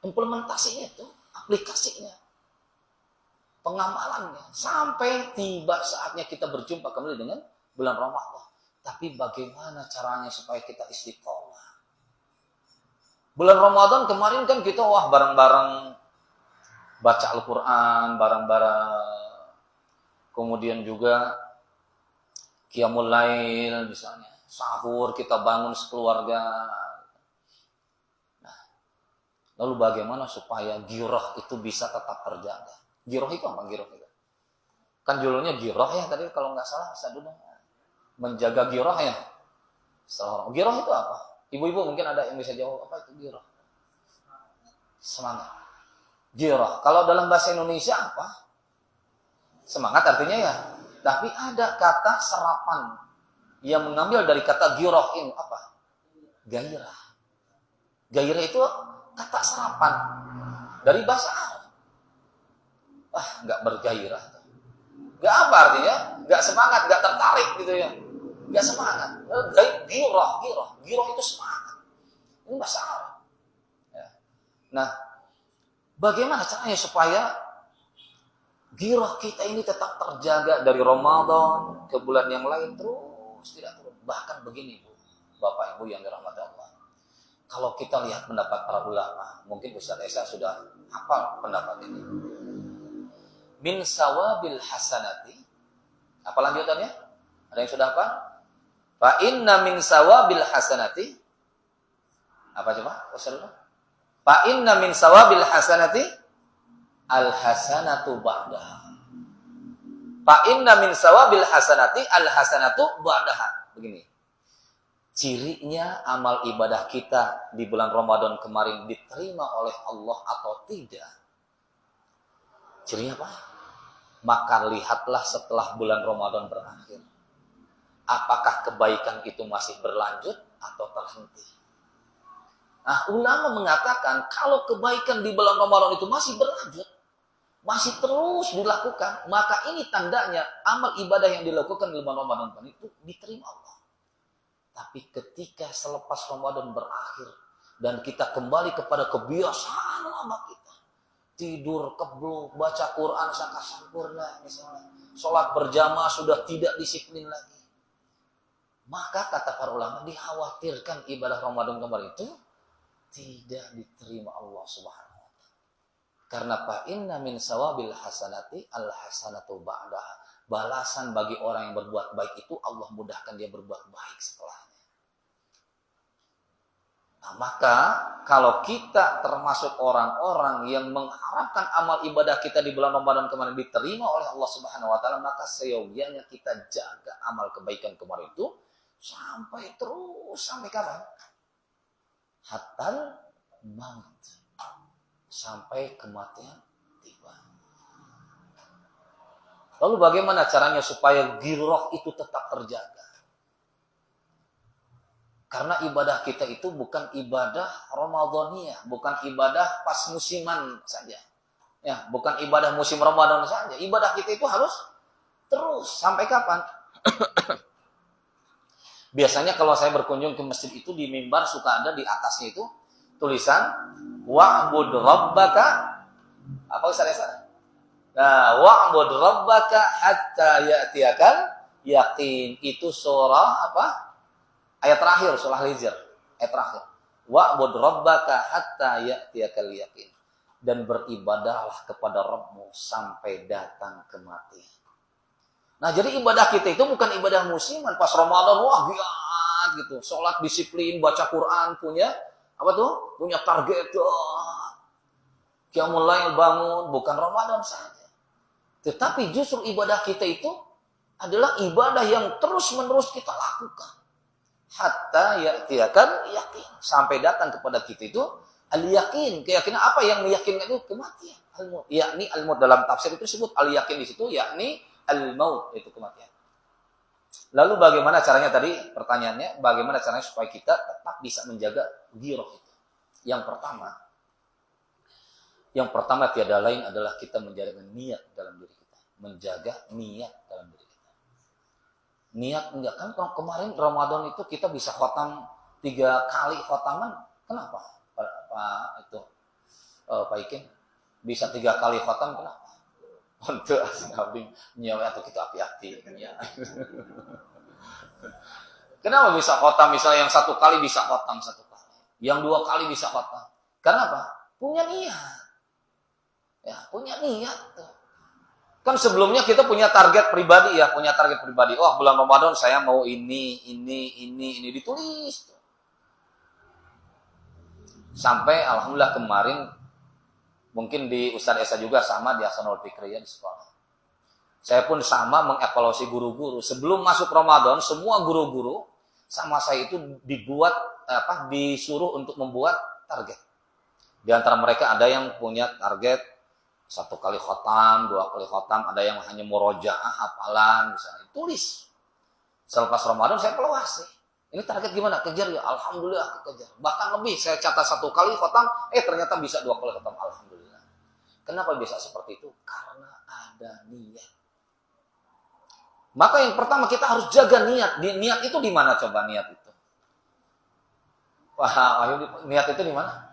implementasinya itu, aplikasinya, pengamalannya. Sampai tiba saatnya kita berjumpa kembali dengan bulan Ramadan. Tapi bagaimana caranya supaya kita istiqomah? Bulan Ramadan kemarin kan kita bareng-bareng baca Al-Quran, bareng-bareng. Kemudian juga Qiyamul Lail misalnya. Sahur kita bangun sekeluarga. Nah, lalu bagaimana supaya giroh itu bisa tetap terjaga? Giroh itu apa giroh itu? Kan judulnya giroh ya tadi kalau nggak salah. Saya dulu menjaga giroh ya. Giroh itu apa? Ibu-ibu mungkin ada yang bisa jawab apa itu giroh? Semangat. Giroh. Kalau dalam bahasa Indonesia apa? Semangat artinya ya. Tapi ada kata serapan yang mengambil dari kata giroh ini apa? Gairah. Gairah itu kata serapan dari bahasa Arab. Nggak bergairah. Nggak apa artinya? Nggak semangat, nggak tertarik gitu ya. Nggak semangat. Girah itu semangat. Ini bahasa Arab. Ya. Nah, bagaimana caranya supaya girah kita ini tetap terjaga dari Ramadan ke bulan yang lain terus tidak turun. Bahkan begini, Bu, Bapak Ibu yang dirahmati Allah. Kalau kita lihat pendapat para ulama, mungkin Ustaz Esa sudah hafal pendapat ini. Min sawabil hasanati. Apa lanjutannya? Ada yang sudah hafal? Fa inna min sawabil hasanati. Apa coba? Ustaz? Fa inna min sawabil hasanati al hasanatu ba'daha. Fa inna min sawabil hasanati al hasanatu ba'daha. Begini. Cirinya amal ibadah kita di bulan Ramadan kemarin diterima oleh Allah atau tidak. Cirinya apa? Maka lihatlah setelah bulan Ramadan berakhir. Apakah kebaikan itu masih berlanjut atau terhenti? Nah, ulama mengatakan kalau kebaikan di bulan Ramadan itu masih berlanjut, masih terus dilakukan, maka ini tandanya amal ibadah yang dilakukan di bulan Ramadan itu diterima Allah. Tapi ketika selepas Ramadan berakhir dan kita kembali kepada kebiasaan lama kita, tidur kebluk, baca Quran sempurna misalnya, sholat berjamaah sudah tidak disiplin lagi, maka kata para ulama dikhawatirkan ibadah Ramadan kemarin itu tidak diterima Allah Subhanahu wa taala. Karena fa inna min sawabil hasanati al hasanatu ba'daha. Balasan bagi orang yang berbuat baik itu Allah mudahkan dia berbuat baik setelahnya. Nah, maka kalau kita termasuk orang-orang yang mengharapkan amal ibadah kita di bulan Ramadan kemarin diterima oleh Allah Subhanahu wa taala, maka seyogianya kita jaga amal kebaikan kemarin itu sampai terus sampai kapan? Hatal maut. Sampai kematian tiba. Lalu bagaimana caranya supaya girah itu tetap terjaga? Karena ibadah kita itu bukan ibadah Ramadaniyah, bukan ibadah pas musiman saja. Ya, bukan ibadah musim Ramadan saja. Ibadah kita itu harus terus sampai kapan? Biasanya kalau saya berkunjung ke masjid itu di mimbar suka ada di atasnya itu tulisan wa'bud rabbaka apa Ustaz? Nah, wa'bud rabbaka hatta ya'tiyakal yaqin. Itu surah apa? Ayat terakhir surah Al-Hijr, ayat terakhir. Wa'bud rabbaka hatta ya'tiyakal yaqin. Dan beribadahlah kepada Rabbmu sampai datang kematian. Nah, jadi ibadah kita itu bukan ibadah musiman pas Ramadan, wah giat gitu. Salat disiplin, baca Quran, punya apa tuh? Punya target tuh. Qiyamul lail bangun, bukan Ramadan saja. Tetapi justru ibadah kita itu adalah ibadah yang terus-menerus kita lakukan. Hatta ya'tiyakan yakin. Sampai datang kepada kita itu al-yakin. Keyakinan apa yang meyakinkan itu? Kematian. Al-maut. Yakni al-maut dalam tafsir itu disebut al-yakin di situ, yakni al-maut itu kematian. Lalu bagaimana caranya tadi? Pertanyaannya, bagaimana caranya supaya kita tetap bisa menjaga girah itu? Yang pertama tiada lain adalah kita menjaga niat dalam diri kita. Menjaga niat dalam diri kita. Niat enggak kan kemarin Ramadan itu kita bisa khatam 3 kali khataman. Kenapa? Pak Ikin bisa 3 kali khatam kenapa? Untuk ashabing nyawa atau kita hati-hati. Kenapa bisa khatam? Misalnya yang 1 kali bisa khatam 1 kali, yang 2 kali bisa khatam. Kenapa? Punya niat. Ya, punya niat tuh. Kan sebelumnya kita punya target pribadi ya, punya target pribadi. Oh, bulan Ramadan saya mau ini ditulis. Sampai alhamdulillah kemarin mungkin di Ustaz Esa juga sama di Ahsanul Fikriyah di sekolah. Saya pun sama mengevaluasi guru-guru. Sebelum masuk Ramadan, semua guru-guru sama saya itu disuruh untuk membuat target. Di antara mereka ada yang punya target 1 kali khotam, 2 kali khotam, ada yang hanya murojaah, hafalan, misalnya. Tulis. Selepas Ramadan saya evaluasi. Ini target gimana? Kejar ya? Alhamdulillah kejar. Bahkan lebih, saya catat 1 kali khotam, ternyata bisa 2 kali khotam. Alhamdulillah. Kenapa bisa seperti itu? Karena ada niat. Maka yang pertama kita harus jaga niat. Niat itu di mana coba niat itu? Wah, niat itu di mana?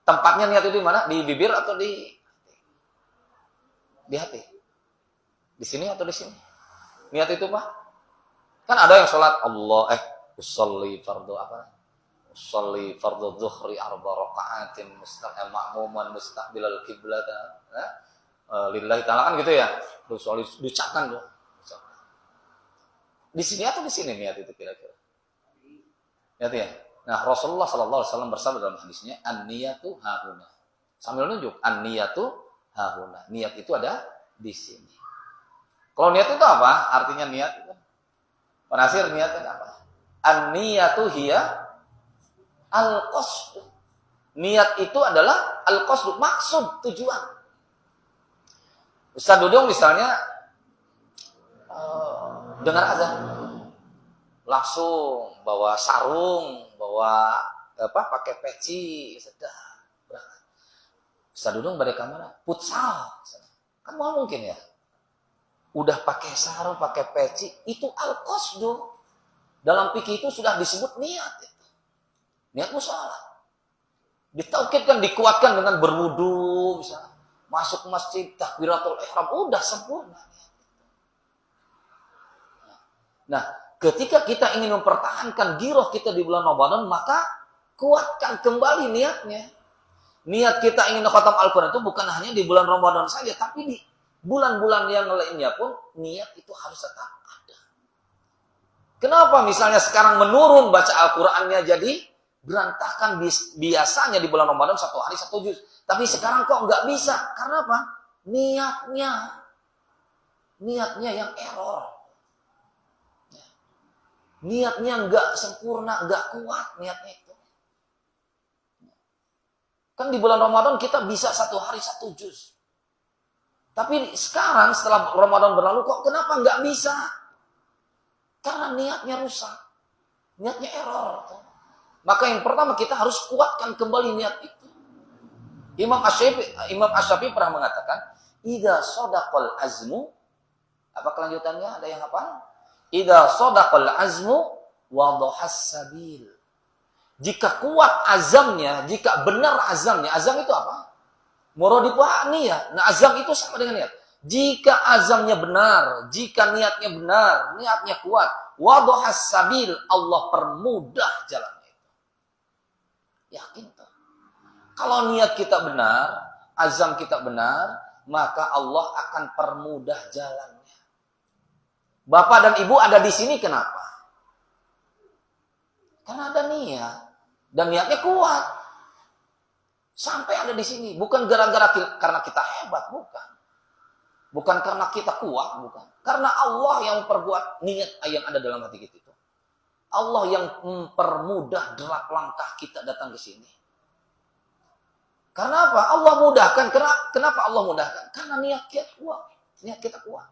Tempatnya niat itu di mana? Di bibir atau di hati? Di sini atau di sini? Niat itu Pak? Kan ada yang sholat usolli fardu apa? Usolli fardu dhuhri arba raka'atin ma'muman mustaqbilal qiblat. Lillahi ta'ala kan gitu ya. Usolli diucapkan loh. Di sini atau di sini niat itu kira-kira? Niat ya? Nah, Rasulullah sallallahu alaihi wasallam bersabda dalam hadisnya, an-niyatu hahuna. Sambil nunjuk, an-niyatu hahuna. Niat itu ada di sini. Kalau niat itu apa? Artinya niat itu. Penasir niat itu apa? An-niyatu hiya al-qasd. Niat itu adalah al-qasd, maksud, tujuan. Ustaz Dudung misalnya dengar azan, langsung bawa sarung, bawa pakai peci, sedang berangkat. Ustaz Dudung balik ke mana? Futsal. Kan mau mungkin ya. Udah pakai sarung, pakai peci, itu al-qasdu. Dalam fikih itu sudah disebut niat. Niat musalah. Ditaukidkan, dikuatkan dengan berwudu, misalnya. Masuk masjid, takbiratul ihram, udah sempurna. Nah, ketika kita ingin mempertahankan giroh kita di bulan Ramadan, maka kuatkan kembali niatnya. Niat kita ingin khatam Al-Quran itu bukan hanya di bulan Ramadan saja, tapi di bulan-bulan yang lainnya pun niat itu harus tetap ada. Kenapa misalnya sekarang menurun baca Al-Qurannya jadi berantakan biasanya di bulan Ramadan 1 hari 1 juz. Tapi sekarang kok nggak bisa. Karena apa? Niatnya yang error. Niatnya nggak sempurna, nggak kuat niatnya itu. Kan di bulan Ramadan kita bisa 1 hari 1 juz. Tapi sekarang setelah Ramadan berlalu kok kenapa nggak bisa? Karena niatnya rusak. Niatnya error. Maka yang pertama kita harus kuatkan kembali niat itu. Imam Asy-Syafi'i pernah mengatakan, "Idza shadaqal azmu," apa kelanjutannya? Ada yang hafal? "Idza shadaqal azmu wadahas sabil." Jika kuat azamnya, jika benar azamnya, azam itu apa? Muradifah niat. Nah, azam itu sama dengan niat. Jika azamnya benar, jika niatnya benar, niatnya kuat, wadahas sabil, Allah permudah jalannya itu. Yakin tuh. Kalau niat kita benar, azam kita benar, maka Allah akan permudah jalannya. Bapak dan Ibu ada di sini kenapa? Karena ada niat. Dan niatnya kuat. Sampai ada di sini. Bukan gara-gara karena kita hebat, bukan. Bukan karena kita kuat, bukan. Karena Allah yang memperbuat niat yang ada dalam hati kita itu. Allah yang mempermudah derap langkah kita datang ke sini. Karena apa? Allah mudahkan. Kenapa Allah mudahkan? Karena niat kita kuat. Niat kita kuat.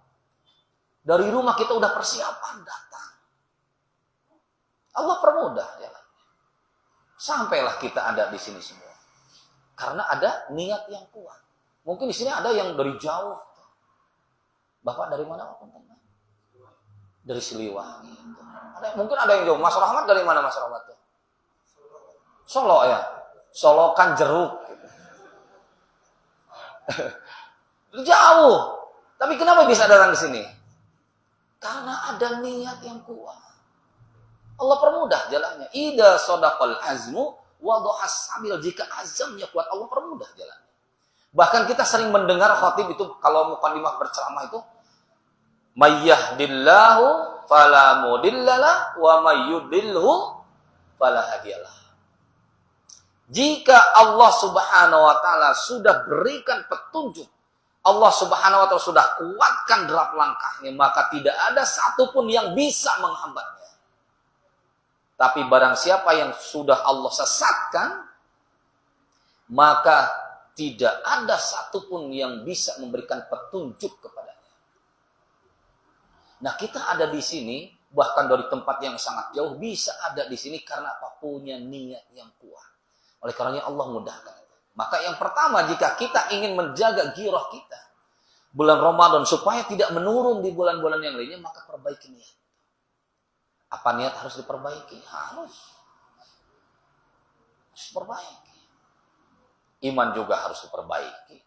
Dari rumah kita udah persiapan datang. Allah permudah jalannya. Sampailah kita ada di sini semua. Karena ada niat yang kuat. Mungkin di sini ada yang dari jauh. Bapak dari mana? Dari Siliwangi. Mungkin ada yang jauh. Mas Rahmat dari mana Mas Rahmat? Solo ya. Solokan Jeruk. Jauh. Tapi kenapa bisa datang ke sini? Karena ada niat yang kuat. Allah permudah jalannya. Idza shadaqal azmu wadahas sabil. Jika azamnya kuat, Allah permudah jalannya. Bahkan kita sering mendengar khatib itu kalau mukadimah berceramah itu, "Mayyahdillahu fala mudhillalah wa mayyudhilhu fala hadiyalah." Jika Allah Subhanahu wa taala sudah berikan petunjuk, Allah Subhanahu wa taala sudah kuatkan derap langkahnya, maka tidak ada satupun yang bisa menghambatnya. Tapi barang siapa yang sudah Allah sesatkan, maka tidak ada satupun yang bisa memberikan petunjuk kepadanya. Nah, kita ada di sini, bahkan dari tempat yang sangat jauh, bisa ada di sini karena apa? Punya niat yang kuat. Oleh karenanya Allah mudahkan. Maka yang pertama, jika kita ingin menjaga giroh kita, bulan Ramadan supaya tidak menurun di bulan-bulan yang lainnya, maka perbaiki niat. Apa niat harus diperbaiki? Harus diperbaiki. Iman juga harus diperbaiki.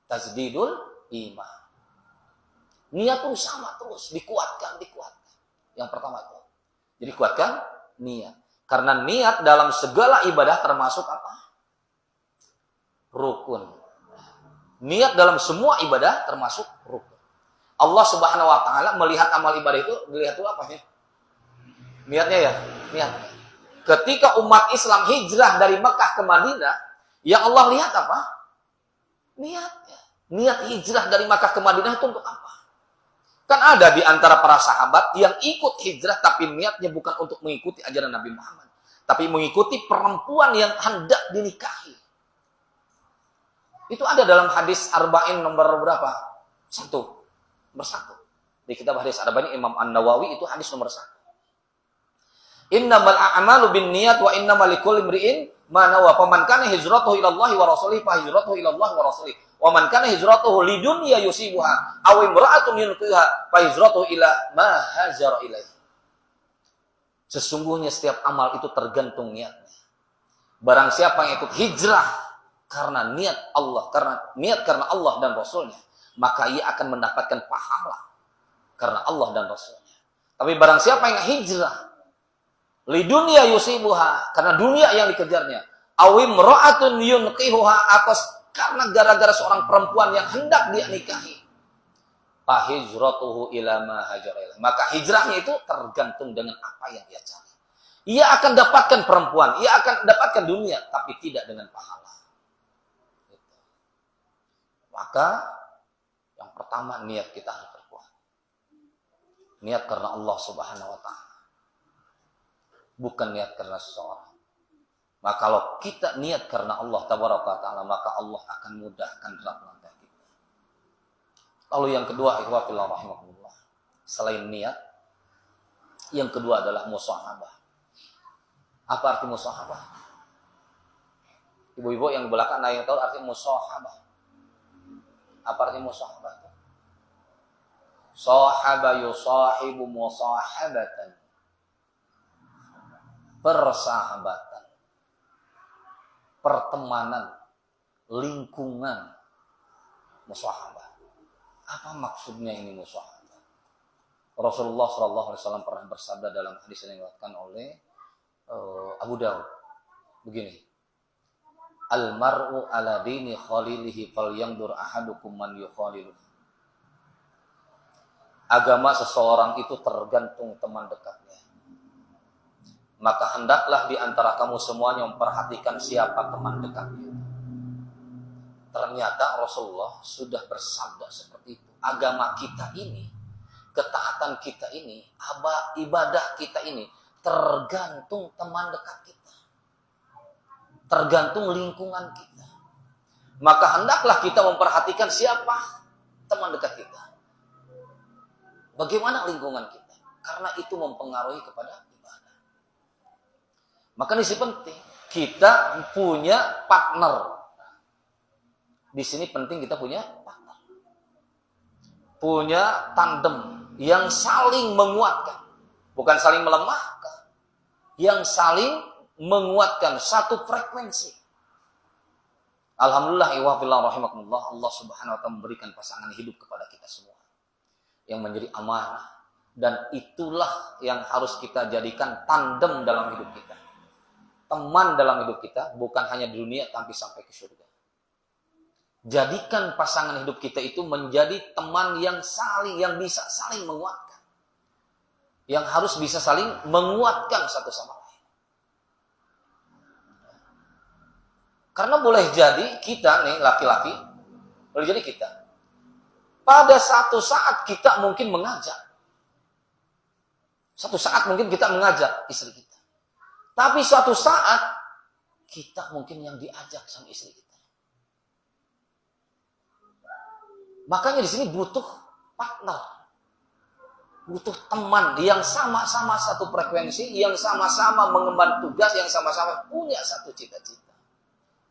Tajdidul iman. Niat pun sama terus, dikuatkan. Yang pertama itu. Jadi kuatkan niat. Karena niat dalam segala ibadah termasuk apa? Rukun. Niat dalam semua ibadah termasuk rukun. Allah Subhanahu wa taala melihat amal ibadah itu, dilihat itu apa ya? Niatnya ya, niat. Ketika umat Islam hijrah dari Mekah ke Madinah, yang Allah lihat apa? Niatnya. Niat hijrah dari Mekah ke Madinah itu untuk apa? Kan ada di antara para sahabat yang ikut hijrah tapi niatnya bukan untuk mengikuti ajaran Nabi Muhammad, tapi mengikuti perempuan yang hendak dinikahi. Itu ada dalam hadis Arba'in nomor berapa? 1. Nomor 1. Di kitab hadis Arba'in Imam An-Nawawi itu hadis nomor 1. Innamal a'malu binniyat wa innamal likulli imri'in ma nawa. Faman kana hijratuhu ila Allah wa rasulihi fa hijratuhu ila Allah wa rasulihi. Wa man kana hijratuhu lidunya yusibuha aw imra'atun yunkiha fa hijratuhu ila ma hajara ilaihi. Sesungguhnya setiap amal itu tergantung niatnya. Barang siapa yang ikut hijrah karena niat karena Allah dan Rasulnya, maka ia akan mendapatkan pahala karena Allah dan Rasulnya. Tapi barang siapa yang hijrah lidunya yusibuha, karena dunia yang dikejarnya, aw imra'atun yunkihuha, karena gara-gara seorang perempuan yang hendak dia nikahi, fa hijratuhu ila ma hajara ilaihi, maka hijrahnya itu tergantung dengan apa yang dia cari. Ia akan dapatkan perempuan, ia akan dapatkan dunia, tapi tidak dengan pahala. Maka yang pertama, niat kita harus berkuat. Niat karena Allah Subhanahu wa taala, bukan niat karena seseorang. Maka kalau kita niat karena Allah Tabaraka Ta'ala, maka Allah akan mudahkan berat langkah kita. Lalu yang kedua, ikhwah fillah rahimakumullah, selain niat, yang kedua adalah musahabah. Apa arti musahabah? Ibu-ibu yang di belakang ada yang tahu arti musahabah? Apa arti musahabah? Sahaba yusahibu musahabatan. Persahabatan, pertemanan, lingkungan, musahabah. Apa maksudnya ini musahabah? Rasulullah SAW pernah bersabda dalam hadis yang diriwayatkan oleh Abu Dawud begini: Al-mar'u ala dini khalilihi falyandur ahadukum man yukhalilu. Agama seseorang itu tergantung teman dekatnya. Maka hendaklah di antara kamu semuanya memperhatikan siapa teman dekatnya. Ternyata Rasulullah sudah bersabda seperti itu. Agama kita ini, ketaatan kita ini, ibadah kita ini tergantung teman dekat kita. Tergantung lingkungan kita. Maka hendaklah kita memperhatikan siapa teman dekat kita. Bagaimana lingkungan kita? Karena itu mempengaruhi kepada ibadah. Maka ini penting. Kita punya partner. Di sini penting kita punya partner. Punya tandem yang saling menguatkan. Bukan saling melemahkan. Yang saling menguatkan satu frekuensi. Alhamdulillah wa fillah rahimakumullah, Allah Subhanahu wa taala memberikan pasangan hidup kepada kita semua yang menjadi amanah, dan itulah yang harus kita jadikan tandem dalam hidup kita. Teman dalam hidup kita, bukan hanya di dunia tapi sampai ke surga. Jadikan pasangan hidup kita itu menjadi teman yang bisa saling menguatkan. Yang harus bisa saling menguatkan satu sama lain. Karena boleh jadi kita nih laki-laki, boleh jadi kita pada satu saat kita mungkin mengajak. Satu saat mungkin kita mengajak istri kita. Tapi suatu saat kita mungkin yang diajak sama istri kita. Makanya di sini butuh partner. Butuh teman yang sama-sama satu frekuensi, yang sama-sama mengemban tugas, yang sama-sama punya satu cita-cita.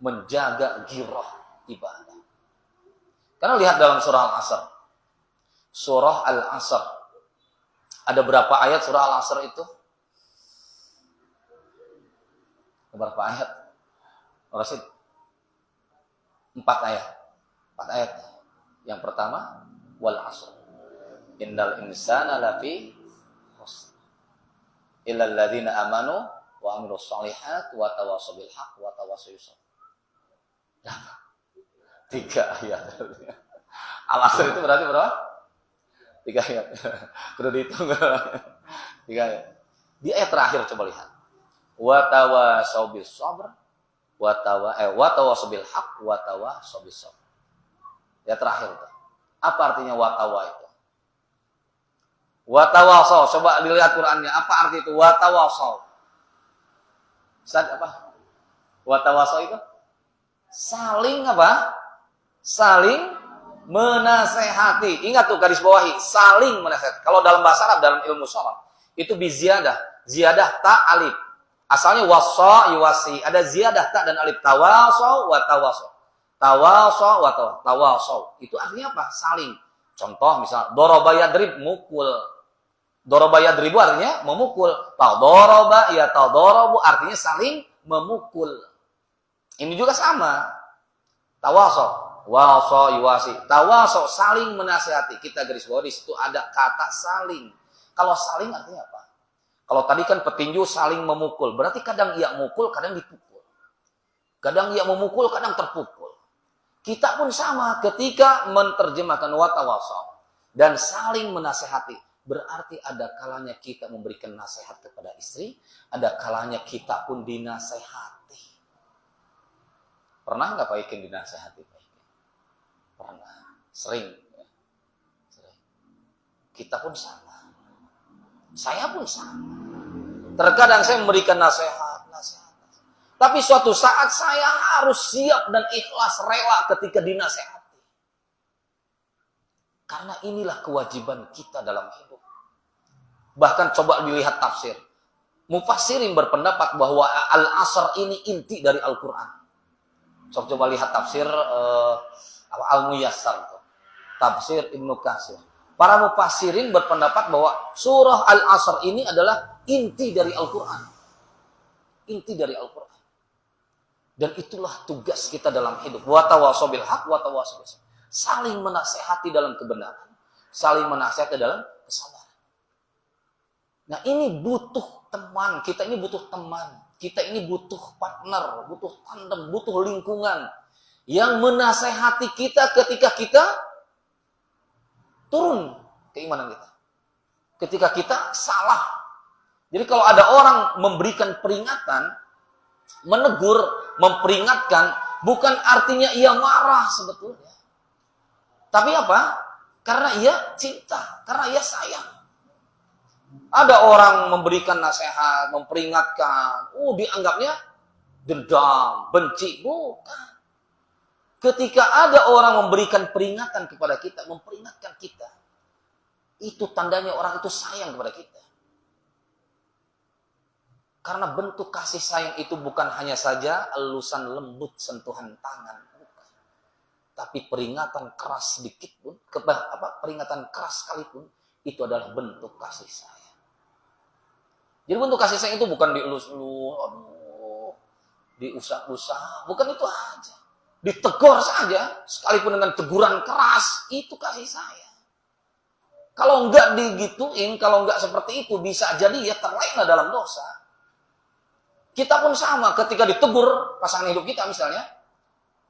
Menjaga girah ibadah. Karena lihat dalam surah Al-Asr, surah Al-Asr. Ada berapa ayat surah Al-Asr itu? Berapa ayat? Rasid? 4 ayat. 4 ayat. Yang pertama, wal asr. Innal insana lafi khusr. Illal ladzina amanu wa amilus shalihat wa tawassaw bil haqq wa tawassaw bis sabr. 3 ayat. Al-Asr itu berarti berapa? 3 ayat. Perlu dihitung. 3 ayat. Di ayat terakhir coba lihat. Wa tawassaw bis sabr wa tawassaw bil haqq wa tawassaw bis sabr. Ya terakhir itu. Apa artinya watawa itu? Watawasaw, coba dilihat Qur'annya. Apa arti itu? Watawasaw. Ustaz apa? Watawasaw itu? Saling apa? Saling menasehati. Ingat tuh garis bawahi, saling menasehati. Kalau dalam bahasa Arab, dalam ilmu syarah, itu biziyadah. Ziyadah ta alif. Asalnya wasa yuwasi. Ada ziyadah ta dan alif. Tawasaw wa tawasaw. Tawasaw wa tawasaw. Itu artinya apa? Saling. Contoh misal daraba yadrib, mukul. Daraba yadribu artinya memukul. Tadaraba ya tadarabu artinya saling memukul. Ini juga sama. Tawasaw, wasa yuwasi. Tawasaw saling menasihati. Kita garis bawah di situ ada kata saling. Kalau saling artinya apa? Kalau tadi kan petinju saling memukul, berarti kadang ia mukul, kadang dipukul. Kadang ia memukul, kadang terpukul. Kita pun sama ketika menerjemahkan watawasaw dan saling menasehati. Berarti ada kalanya kita memberikan nasihat kepada istri, ada kalanya kita pun dinasehati. Pernah nggak Pak Ikin dinasehati? Pernah, sering. Kita pun sama. Saya pun sama. Terkadang saya memberikan nasihat. Tapi suatu saat saya harus siap dan ikhlas rela ketika dinasehati. Karena inilah kewajiban kita dalam hidup. Bahkan coba dilihat tafsir. Mufassirin berpendapat bahwa Al-Asr ini inti dari Al-Quran. Coba lihat tafsir Al-Muyassar. Tafsir Ibnu Katsir. Para mufassirin berpendapat bahwa surah Al-Asr ini adalah inti dari Al-Quran. Inti dari Al-Quran. Dan itulah tugas kita dalam hidup. Wa tawassaw bil haqq wa tawassaw bis sabr. Saling menasehati dalam kebenaran, saling menasehati dalam kesabaran. Nah, ini butuh teman, kita ini butuh teman, kita ini butuh partner, butuh tandem, butuh lingkungan yang menasehati kita ketika kita turun keimanan kita. Ketika kita salah. Jadi kalau ada orang memberikan peringatan, menegur, memperingatkan, bukan artinya ia marah sebetulnya. Tapi apa? Karena ia cinta, karena ia sayang. Ada orang memberikan nasihat, memperingatkan, dianggapnya dendam, benci, bukan. Ketika ada orang memberikan peringatan kepada kita, memperingatkan kita, itu tandanya orang itu sayang kepada kita. Karena bentuk kasih sayang itu bukan hanya saja elusan lembut sentuhan tangan, bukan. Tapi peringatan keras sedikit pun, peringatan keras sekalipun, itu adalah bentuk kasih sayang. Jadi bentuk kasih sayang itu bukan dielus-elus, diusap-usap, bukan itu aja. Ditegur saja, sekalipun dengan teguran keras, itu kasih sayang. Kalau enggak digituin, kalau enggak seperti itu, bisa jadi ya terlena dalam dosa. Kita pun sama, ketika ditegur pasangan hidup kita misalnya,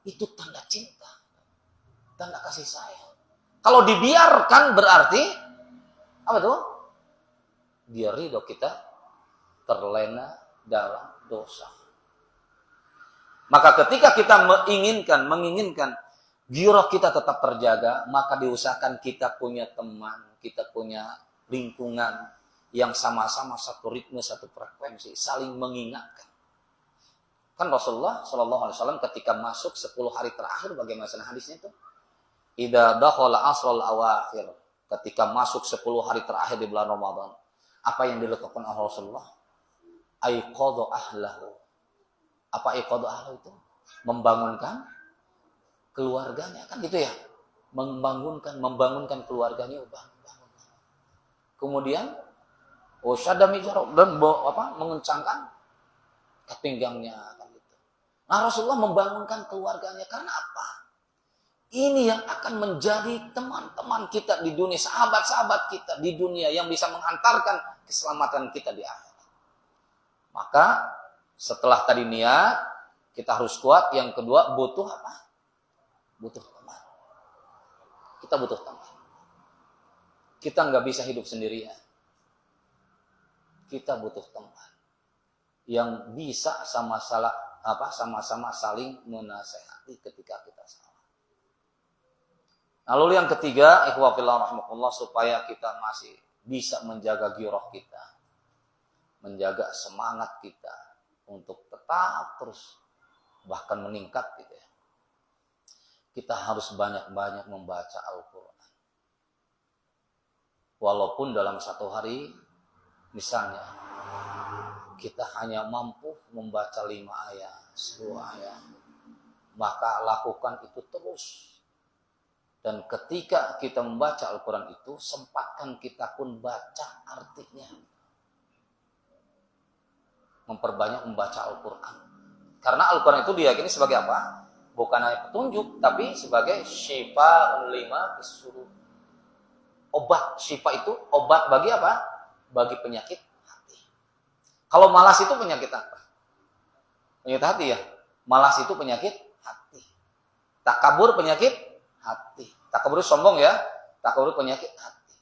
itu tanda cinta, tanda kasih sayang. Kalau dibiarkan berarti, apa tuh? Dia ridho kita terlena dalam dosa. Maka ketika kita menginginkan giroh kita tetap terjaga, maka diusahakan kita punya teman, kita punya lingkungan yang sama-sama satu ritme, satu frekuensi, saling mengingatkan. Kan Rasulullah Shallallahu Alaihi Wasallam ketika masuk 10 hari terakhir, bagaimana hadisnya itu? Idza dakhala asrul awakhir, ketika masuk 10 hari terakhir di bulan Ramadan, apa yang dilakukan oleh Rasulullah? Aiqadha ahlahu. Apa aiqadha ahlahu itu? Membangunkan keluarganya, kan gitu ya. membangunkan keluarganya, bangun. Kemudian syadda mizarah dan mengencangkan ketinggangnya kan gitu. Nah, Rasulullah membangunkan keluarganya karena apa? Ini yang akan menjadi teman-teman kita di dunia, sahabat-sahabat kita di dunia yang bisa menghantarkan keselamatan kita di akhirat. Maka setelah tadi niat, kita harus kuat. Yang kedua, butuh apa? Butuh teman. Kita butuh teman. Kita nggak bisa hidup sendirian. Kita butuh teman yang bisa sama-sama saling menasehati ketika kita salah. Lalu yang ketiga, ikhwah fillah rahimakumullah, supaya kita masih bisa menjaga giroh kita, menjaga semangat kita untuk tetap terus bahkan meningkat gitu ya. Kita harus banyak-banyak membaca Al-Quran. Walaupun dalam satu hari, misalnya, kita hanya mampu membaca 5 ayat, 10 ayat, maka lakukan itu terus. Dan ketika kita membaca Al-Quran itu, sempatkan kita pun baca artinya. Memperbanyak membaca Al-Quran. Karena Al-Quran itu diyakini sebagai apa? Bukan hanya petunjuk, tapi sebagai syifa'un lima fis-sudur. Obat. Syifa itu obat bagi apa? Bagi penyakit hati. Kalau malas itu penyakit apa? Penyakit hati ya? Malas itu penyakit hati. Takabur penyakit hati. Takabur sombong ya? Takabur penyakit hati.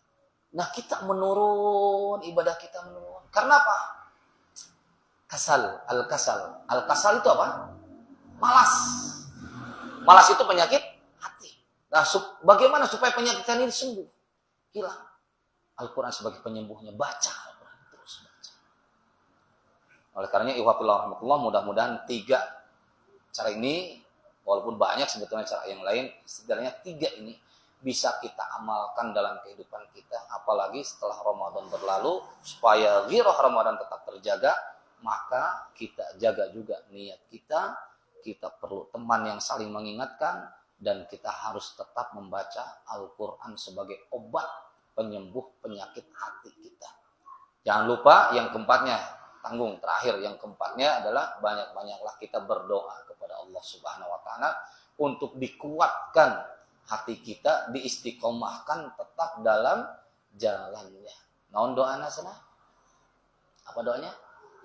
Nah, kita menurun, ibadah kita menurun. Karena apa? Al-kasal. Al-kasal itu apa? Malas. Malas itu penyakit hati. Nah, bagaimana supaya penyakit ini sembuh? Hilang. Al-Quran sebagai penyembuhnya. Baca Al-Quran terus baca. Oleh karenanya, ihwafillah, mudah-mudahan 3 cara ini, walaupun banyak sebetulnya cara yang lain, setidaknya 3 ini bisa kita amalkan dalam kehidupan kita. Apalagi setelah Ramadan berlalu, supaya ghirah Ramadan tetap terjaga, maka kita jaga juga niat kita. Kita perlu teman yang saling mengingatkan, dan kita harus tetap membaca Al-Quran sebagai obat penyembuh penyakit hati kita. Jangan lupa yang keempatnya, tanggung terakhir, yang keempatnya adalah banyak-banyaklah kita berdoa kepada Allah Subhanahu wa Ta'ala untuk dikuatkan hati kita, diistiqomahkan tetap dalam jalannya. Naon doana sana? Apa doanya?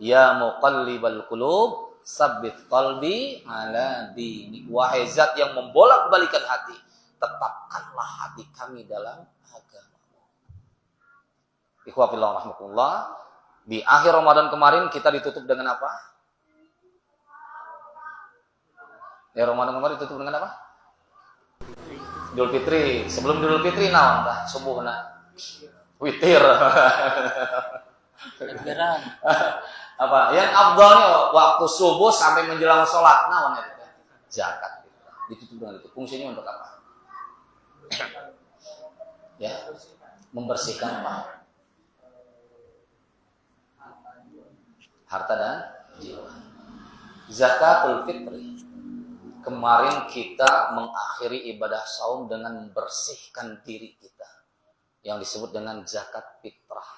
Ya muqallibal qulub, sabbit qalbi ala dinik. Wahai zat yang membolak-balikan hati, tetapkanlah hati kami dalam agama. Ikhwah fillah rahmatullah. Di akhir Ramadan kemarin kita ditutup dengan apa? Di Ramadan kemarin ditutup dengan apa? Idul Fitri. Sebelum Idul Fitri naon tah? Subuhna. Witir. Apa? Yang afdalnya waktu subuh sampai menjelang sholat. Naon itu? Zakat. Ditutup dengan itu. Fungsinya untuk apa? Ya, membersihkan apa? Harta dan jiwa. Zakatul fitri. Kemarin kita mengakhiri ibadah saum dengan membersihkan diri kita, yang disebut dengan zakat fitrah.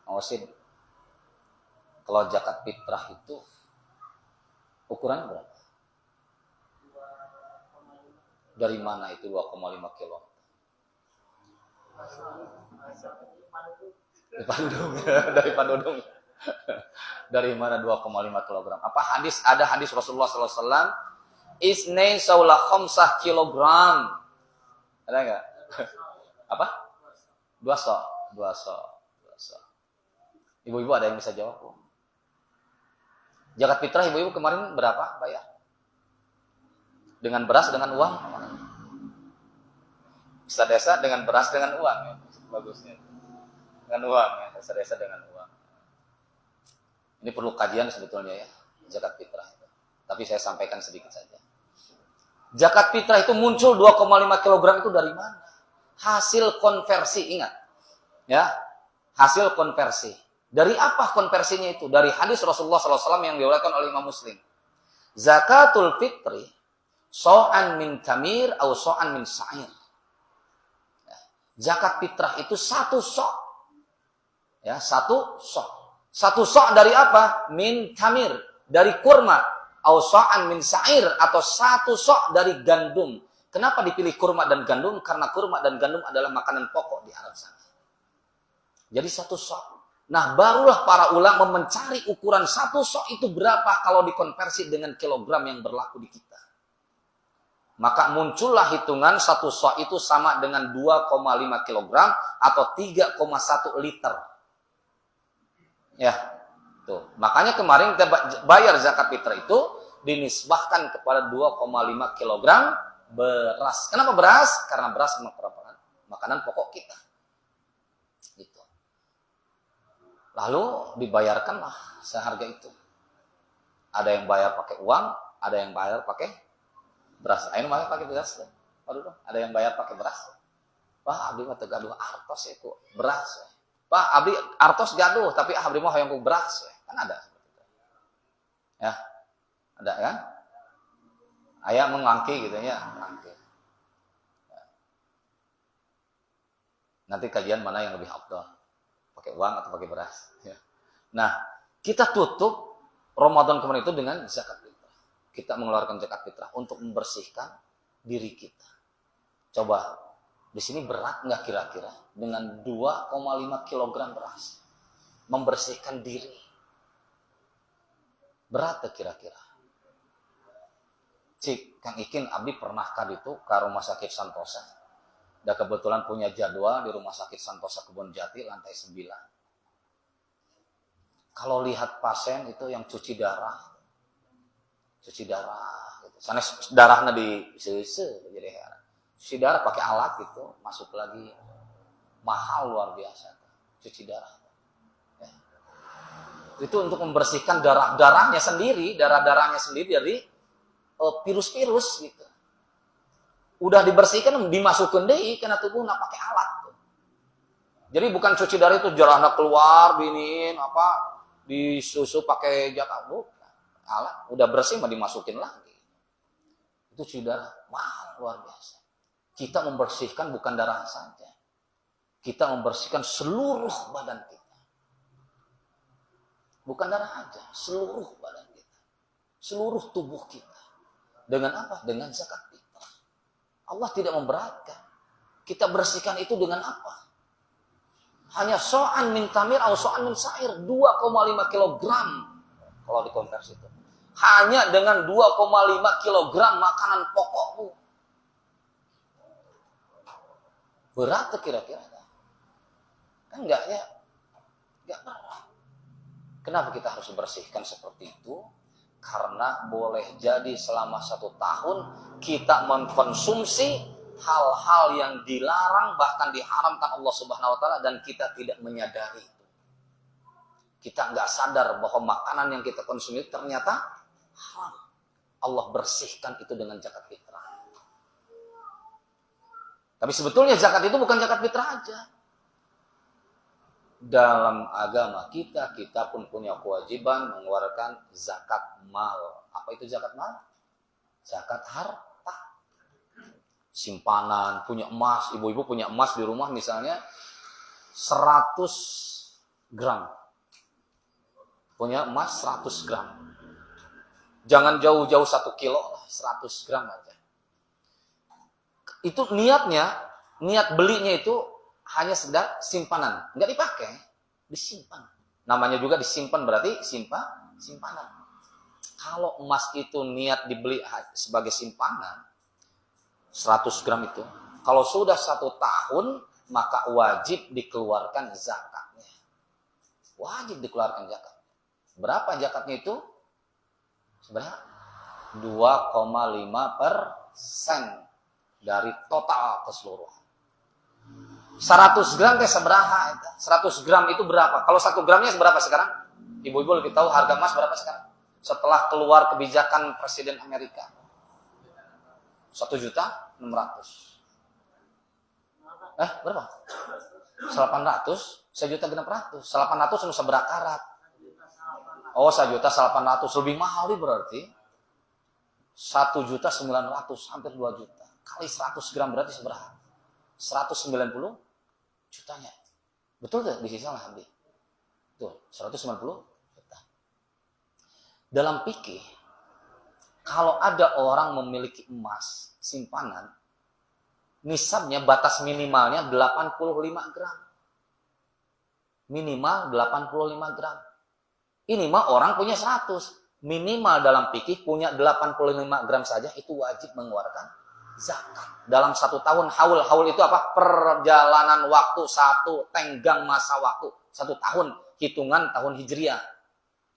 Awasin, kalau zakat fitrah itu ukuran berapa? Dari mana itu 2,5 kilo? Dari Pandudung. Dari mana 2,5 kilogram? Apa hadis? Ada hadis Rasulullah SAW. Isnai saulah khamsah kilogram. Ada nggak? Apa? 2 so. Ibu-ibu ada yang bisa jawab? Zakat fitrah ibu-ibu kemarin berapa bayar? Dengan beras, dengan uang? Desa-desa dengan beras, dengan uang ya. Bagusnya. Dengan uang ya, desa-desa dengan uang. Ini perlu kajian sebetulnya ya, zakat fitrah itu. Tapi saya sampaikan sedikit saja. Zakat fitrah itu muncul 2,5 kg itu dari mana? Hasil konversi, ingat. Ya, hasil konversi. Dari apa konversinya itu? Dari hadis Rasulullah SAW yang diriwayatkan oleh Imam Muslim. Zakatul fitri so'an min tamir atau so'an min sa'ir. Zakat fitrah itu satu sok. Ya, satu sok. Satu sok dari apa? Min tamir, dari kurma. Atau so'an min sa'ir, atau satu sok dari gandum. Kenapa dipilih kurma dan gandum? Karena kurma dan gandum adalah makanan pokok di Arab sana. Jadi satu sok. Nah, barulah para ulama mencari ukuran satu sok itu berapa kalau dikonversi dengan kilogram yang berlaku di kita. Maka muncullah hitungan satu sok itu sama dengan 2,5 kilogram atau 3,1 liter. Ya, tuh. Makanya kemarin kita bayar zakat fitrah itu dinisbahkan kepada 2,5 kilogram beras. Kenapa beras? Karena beras merupakan makanan pokok kita. Gitu. Lalu dibayarkanlah seharga itu. Ada yang bayar pakai uang, ada yang bayar pakai beras. Ayo bayar pakai beras. Aduh, ada yang bayar pakai beras. Pak, abdi mah tegaduh artos itu beras. Pak, abdi artos gaduh, tapi abdi mah hoyong ku beras. Kan ada seperti itu. Ya. Ada kan? Ayah mengangki gitu ya, mengangki. Ya. Nanti kajian mana yang lebih afdal? Pakai uang atau pakai beras? Ya. Nah, kita tutup Ramadan kemarin itu dengan zakat fitrah. Kita mengeluarkan zakat fitrah untuk membersihkan diri kita. Coba, di sini berat nggak kira-kira dengan 2,5 kilogram beras membersihkan diri? Berat kira-kira? Cik, Kang Ikin, abdi pernah itu ke rumah sakit Santosa. Dan kebetulan punya jadwal di rumah sakit Santosa Kebon Jati, lantai 9. Kalau lihat pasien itu yang cuci darah gitu. Sana darahnya di jadi heran. Cuci darah pakai alat gitu, masuk lagi, mahal luar biasa. Cuci darah. Ya. Itu untuk membersihkan darahnya sendiri dari virus-virus gitu. Udah dibersihkan, dimasukkan deh kena tubuh nak pakai alat. Jadi bukan cuci darah itu darahnya keluar, biniin apa disusu pakai jatah, bukan. Alat udah bersih mah dimasukin lagi. Itu cuci darah mahal luar biasa. Kita membersihkan bukan darah saja. Kita membersihkan seluruh badan kita. Bukan darah aja, seluruh badan kita. Seluruh tubuh kita. Dengan apa? Dengan zakat fitrah. Allah tidak memberatkan. Kita bersihkan itu dengan apa? Hanya so'an min tamir atau so'an min sa'ir. 2,5 kilogram. Kalau dikonversi itu. Hanya dengan 2,5 kilogram makanan pokokmu. Berat kira-kira. Kan enggak ya? Enggak berat. Kenapa kita harus bersihkan seperti itu? Karena boleh jadi selama 1 tahun kita mengkonsumsi hal-hal yang dilarang bahkan diharamkan Allah Subhanahu wa taala dan kita tidak menyadari itu. Kita nggak sadar bahwa makanan yang kita konsumsi ternyata haram. Allah bersihkan itu dengan zakat fitrah. Tapi sebetulnya zakat itu bukan zakat fitrah aja. Dalam agama kita pun punya kewajiban mengeluarkan zakat mal. Apa itu zakat mal? Zakat harta. Simpanan, punya emas. Ibu-ibu punya emas di rumah misalnya 100 gram. Punya emas 100 gram. Jangan jauh-jauh 1 kilo, 100 gram aja. Itu niat belinya itu hanya sekedar simpanan, nggak dipakai, disimpan. Namanya juga disimpan berarti simpanan. Kalau emas itu niat dibeli sebagai simpanan, 100 gram itu, kalau sudah 1 tahun maka wajib dikeluarkan zakatnya. Wajib dikeluarkan zakatnya. Berapa zakatnya itu? Sebenarnya 2,5% dari total keseluruhan. 100 gram kayak seberapa? 100 gram itu berapa? Kalau 1 gramnya seberapa sekarang? Ibu-ibu lebih tahu harga emas berapa sekarang? Setelah keluar kebijakan Presiden Amerika. 1.600.000. Berapa? 800? 1.600.000. 800 anu seberapa karat? Oh, 1.800.000 lebih mahal berarti. 1.900.000, hampir 2 juta. Kali 100 gram berarti seberapa? 190 jutanya. Betul gak di sisa Habib? Tuh, 190 juta. Dalam fikih, kalau ada orang memiliki emas simpanan, nisabnya batas minimalnya 85 gram. Minimal 85 gram. Ini mah orang punya 100. Minimal dalam fikih punya 85 gram saja itu wajib mengeluarkan zakat. Dalam 1 tahun haul. Haul itu apa? Perjalanan waktu, 1 tenggang masa waktu. 1 tahun. Hitungan tahun Hijriah.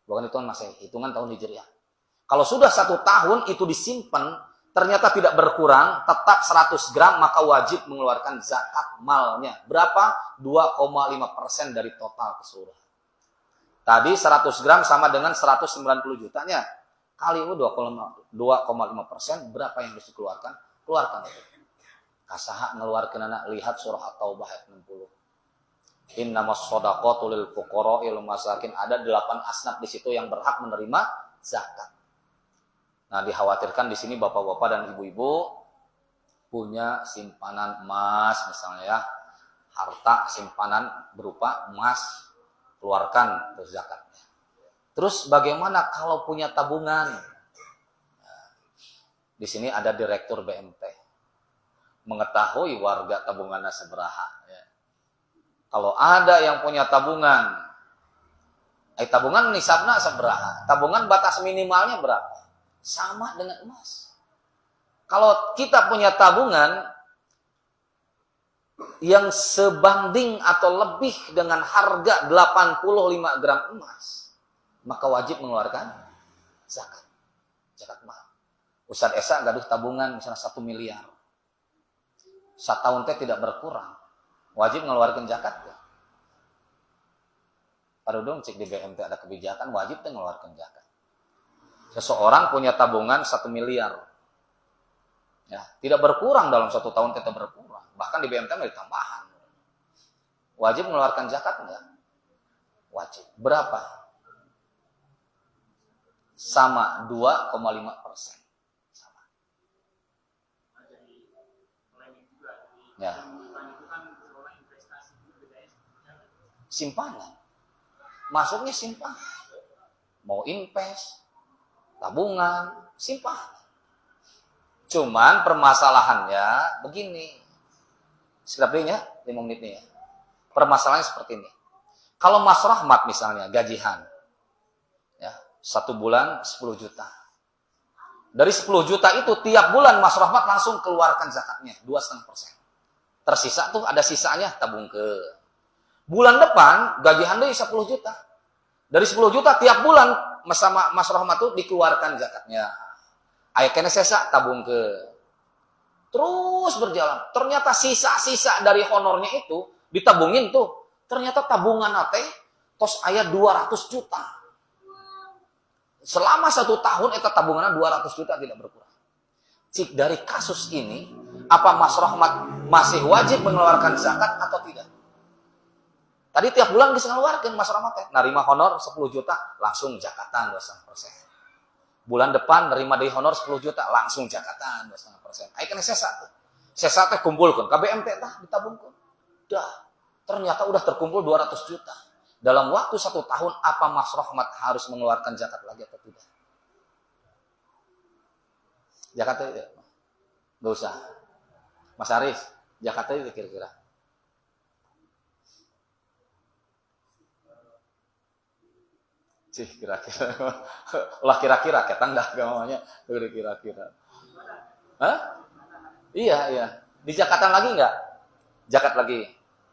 Bukan hitungan Masehi, hitungan tahun Hijriah. Kalau sudah 1 tahun itu disimpan, ternyata tidak berkurang, tetap 100 gram, maka wajib mengeluarkan zakat malnya. Berapa? 2,5% dari total keseluruhan. Tadi 100 gram sama dengan 190 jutanya. Kali itu 2,5%, berapa yang harus dikeluarkan? Keluarkan itu. Kasaha ngeluarkan anak, lihat surah At-Taubah ayat 60. Innamas shadaqatu lil fuqara'il masakin. Ada 8 asnaf di situ yang berhak menerima zakat. Nah, dikhawatirkan di sini bapak-bapak dan ibu-ibu punya simpanan emas misalnya ya. Harta simpanan berupa emas, keluarkan terus zakatnya. Terus bagaimana kalau punya tabungan? Nah, di sini ada direktur BMT. Mengetahui warga tabungannya seberapa ya. Kalau ada yang punya tabungan, tabungan nisabnya seberapa? Tabungan batas minimalnya berapa? Sama dengan emas. Kalau kita punya tabungan yang sebanding atau lebih dengan harga 85 gram emas, maka wajib mengeluarkan zakat. Zakat mal. Ustaz Esa gaduh tabungan misalnya 1 miliar. 1 tahun teh tidak berkurang. Wajib mengeluarkan zakat ya. Pada dong cek di BMT ada kebijakan wajib teh mengeluarkan zakat. Seseorang punya tabungan 1 miliar. Ya, tidak berkurang dalam 1 tahun tetap berkurang. Bahkan di BMT ada tambahan. Wajib mengeluarkan zakat enggak? Wajib. Berapa? Sama 2,5%. Sama. Ya. Simpanan. Masuknya simpanan. Mau invest, tabungan, simpanan. Cuman permasalahannya begini. Sekedap ini ya, 5 menit nih ya. Permasalahannya seperti ini. Kalau Mas Rahmat misalnya gajian, ya 1 bulan 10 juta. Dari 10 juta itu tiap bulan Mas Rahmat langsung keluarkan zakatnya 2,5%. Tersisa tuh ada sisanya tabung ke. Bulan depan gajian deh 10 juta. Dari 10 juta tiap bulan sama Mas Rahmat tuh dikeluarkan zakatnya. Aya kene sesa tabung ke. Terus berjalan. Ternyata sisa-sisa dari honornya itu ditabungin tuh. Ternyata tabungan teh tos aya 200 juta. Selama 1 tahun eta tabungannya 200 juta tidak berkurang. Cik dari kasus ini, apa Mas Rahmat masih wajib mengeluarkan zakat atau tidak? Tadi tiap bulan bisa mengeluarkan Mas Rahmat teh. Narima honor 10 juta, langsung zakatan 2,5%. Bulan depan nerima dari honor 10 juta, langsung zakatan 2,5%. Ayo kena sesa tuh. Sesa teh kumpulkan, KBMT tah ditabungkan. Dah, ternyata udah terkumpul 200 juta. Dalam waktu 1 tahun, apa Mas Rahmat harus mengeluarkan zakat lagi atau tidak? Zakatnya tidak? Nggak usah. Mas Aris, zakatnya itu kira-kira? Cih, kira-kira. Ulah kira-kira, ketang dah gamanya. Kira-kira. Hah? Iya. Di zakatan lagi enggak? Zakat lagi.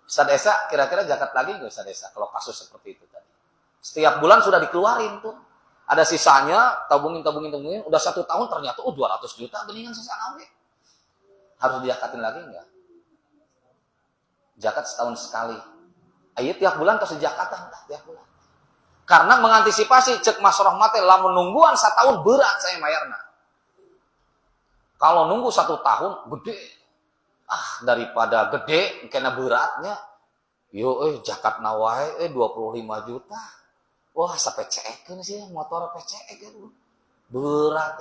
Ustaz Esa, kira-kira zakat lagi enggak Ustaz Esa? Kalau kasus seperti itu tadi. Setiap bulan sudah dikeluarin tuh. Ada sisanya, tabungin. Udah 1 tahun ternyata 200 juta beningan sisa nawe. Harus dizakatin lagi enggak? Zakat setahun sekali. Ayo tiap bulan terus zakatan tiap bulan. Karena mengantisipasi cek Mas Rahmat lamun nungguan 1 tahun berat saya bayarna. Kalau nunggu 1 tahun gede. Daripada gede kena beratnya. Yo zakat nawae 25 juta. Wah, sampai cekeun sih motor PCE kan. Berat.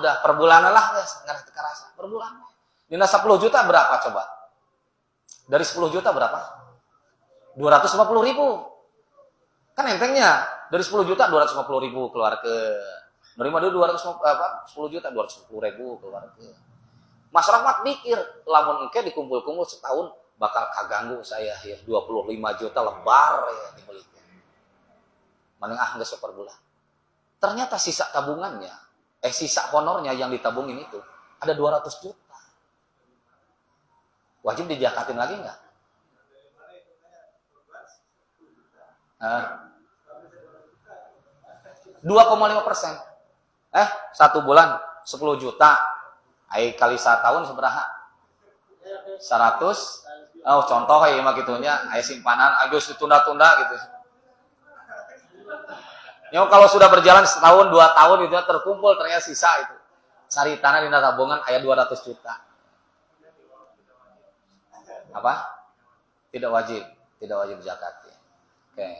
Udah per bulan lah guys, nggak kerasa. Per bulan. Dina 10 juta berapa coba? Dari 10 juta berapa? 250 ribu. Kan entengnya. Dari 10 juta 250 ribu keluar ke. Nerima dulu 10 juta 250 ribu keluar ke. Mas Rahmat mikir, lamun engke dikumpul-kumpul setahun bakal kaganggu saya ya 25 juta lebar ya dimiliki. Mending geus per bulan. Ternyata sisa tabungannya, sisa honornya yang ditabungin itu ada 200 juta. Wajib dijakatin lagi enggak? 2,5%. 1 bulan 10 juta. Kali 1 tahun seberapa? 100. Contoh kayak mah gitunya, simpanan agus ditunda-tunda gitu. Ya kalau sudah berjalan setahun, 2 tahun itu terkumpul ternyata sisa itu. Cari tanah di tabungan aya 200 juta. Apa? Tidak wajib zakat ya. Oke.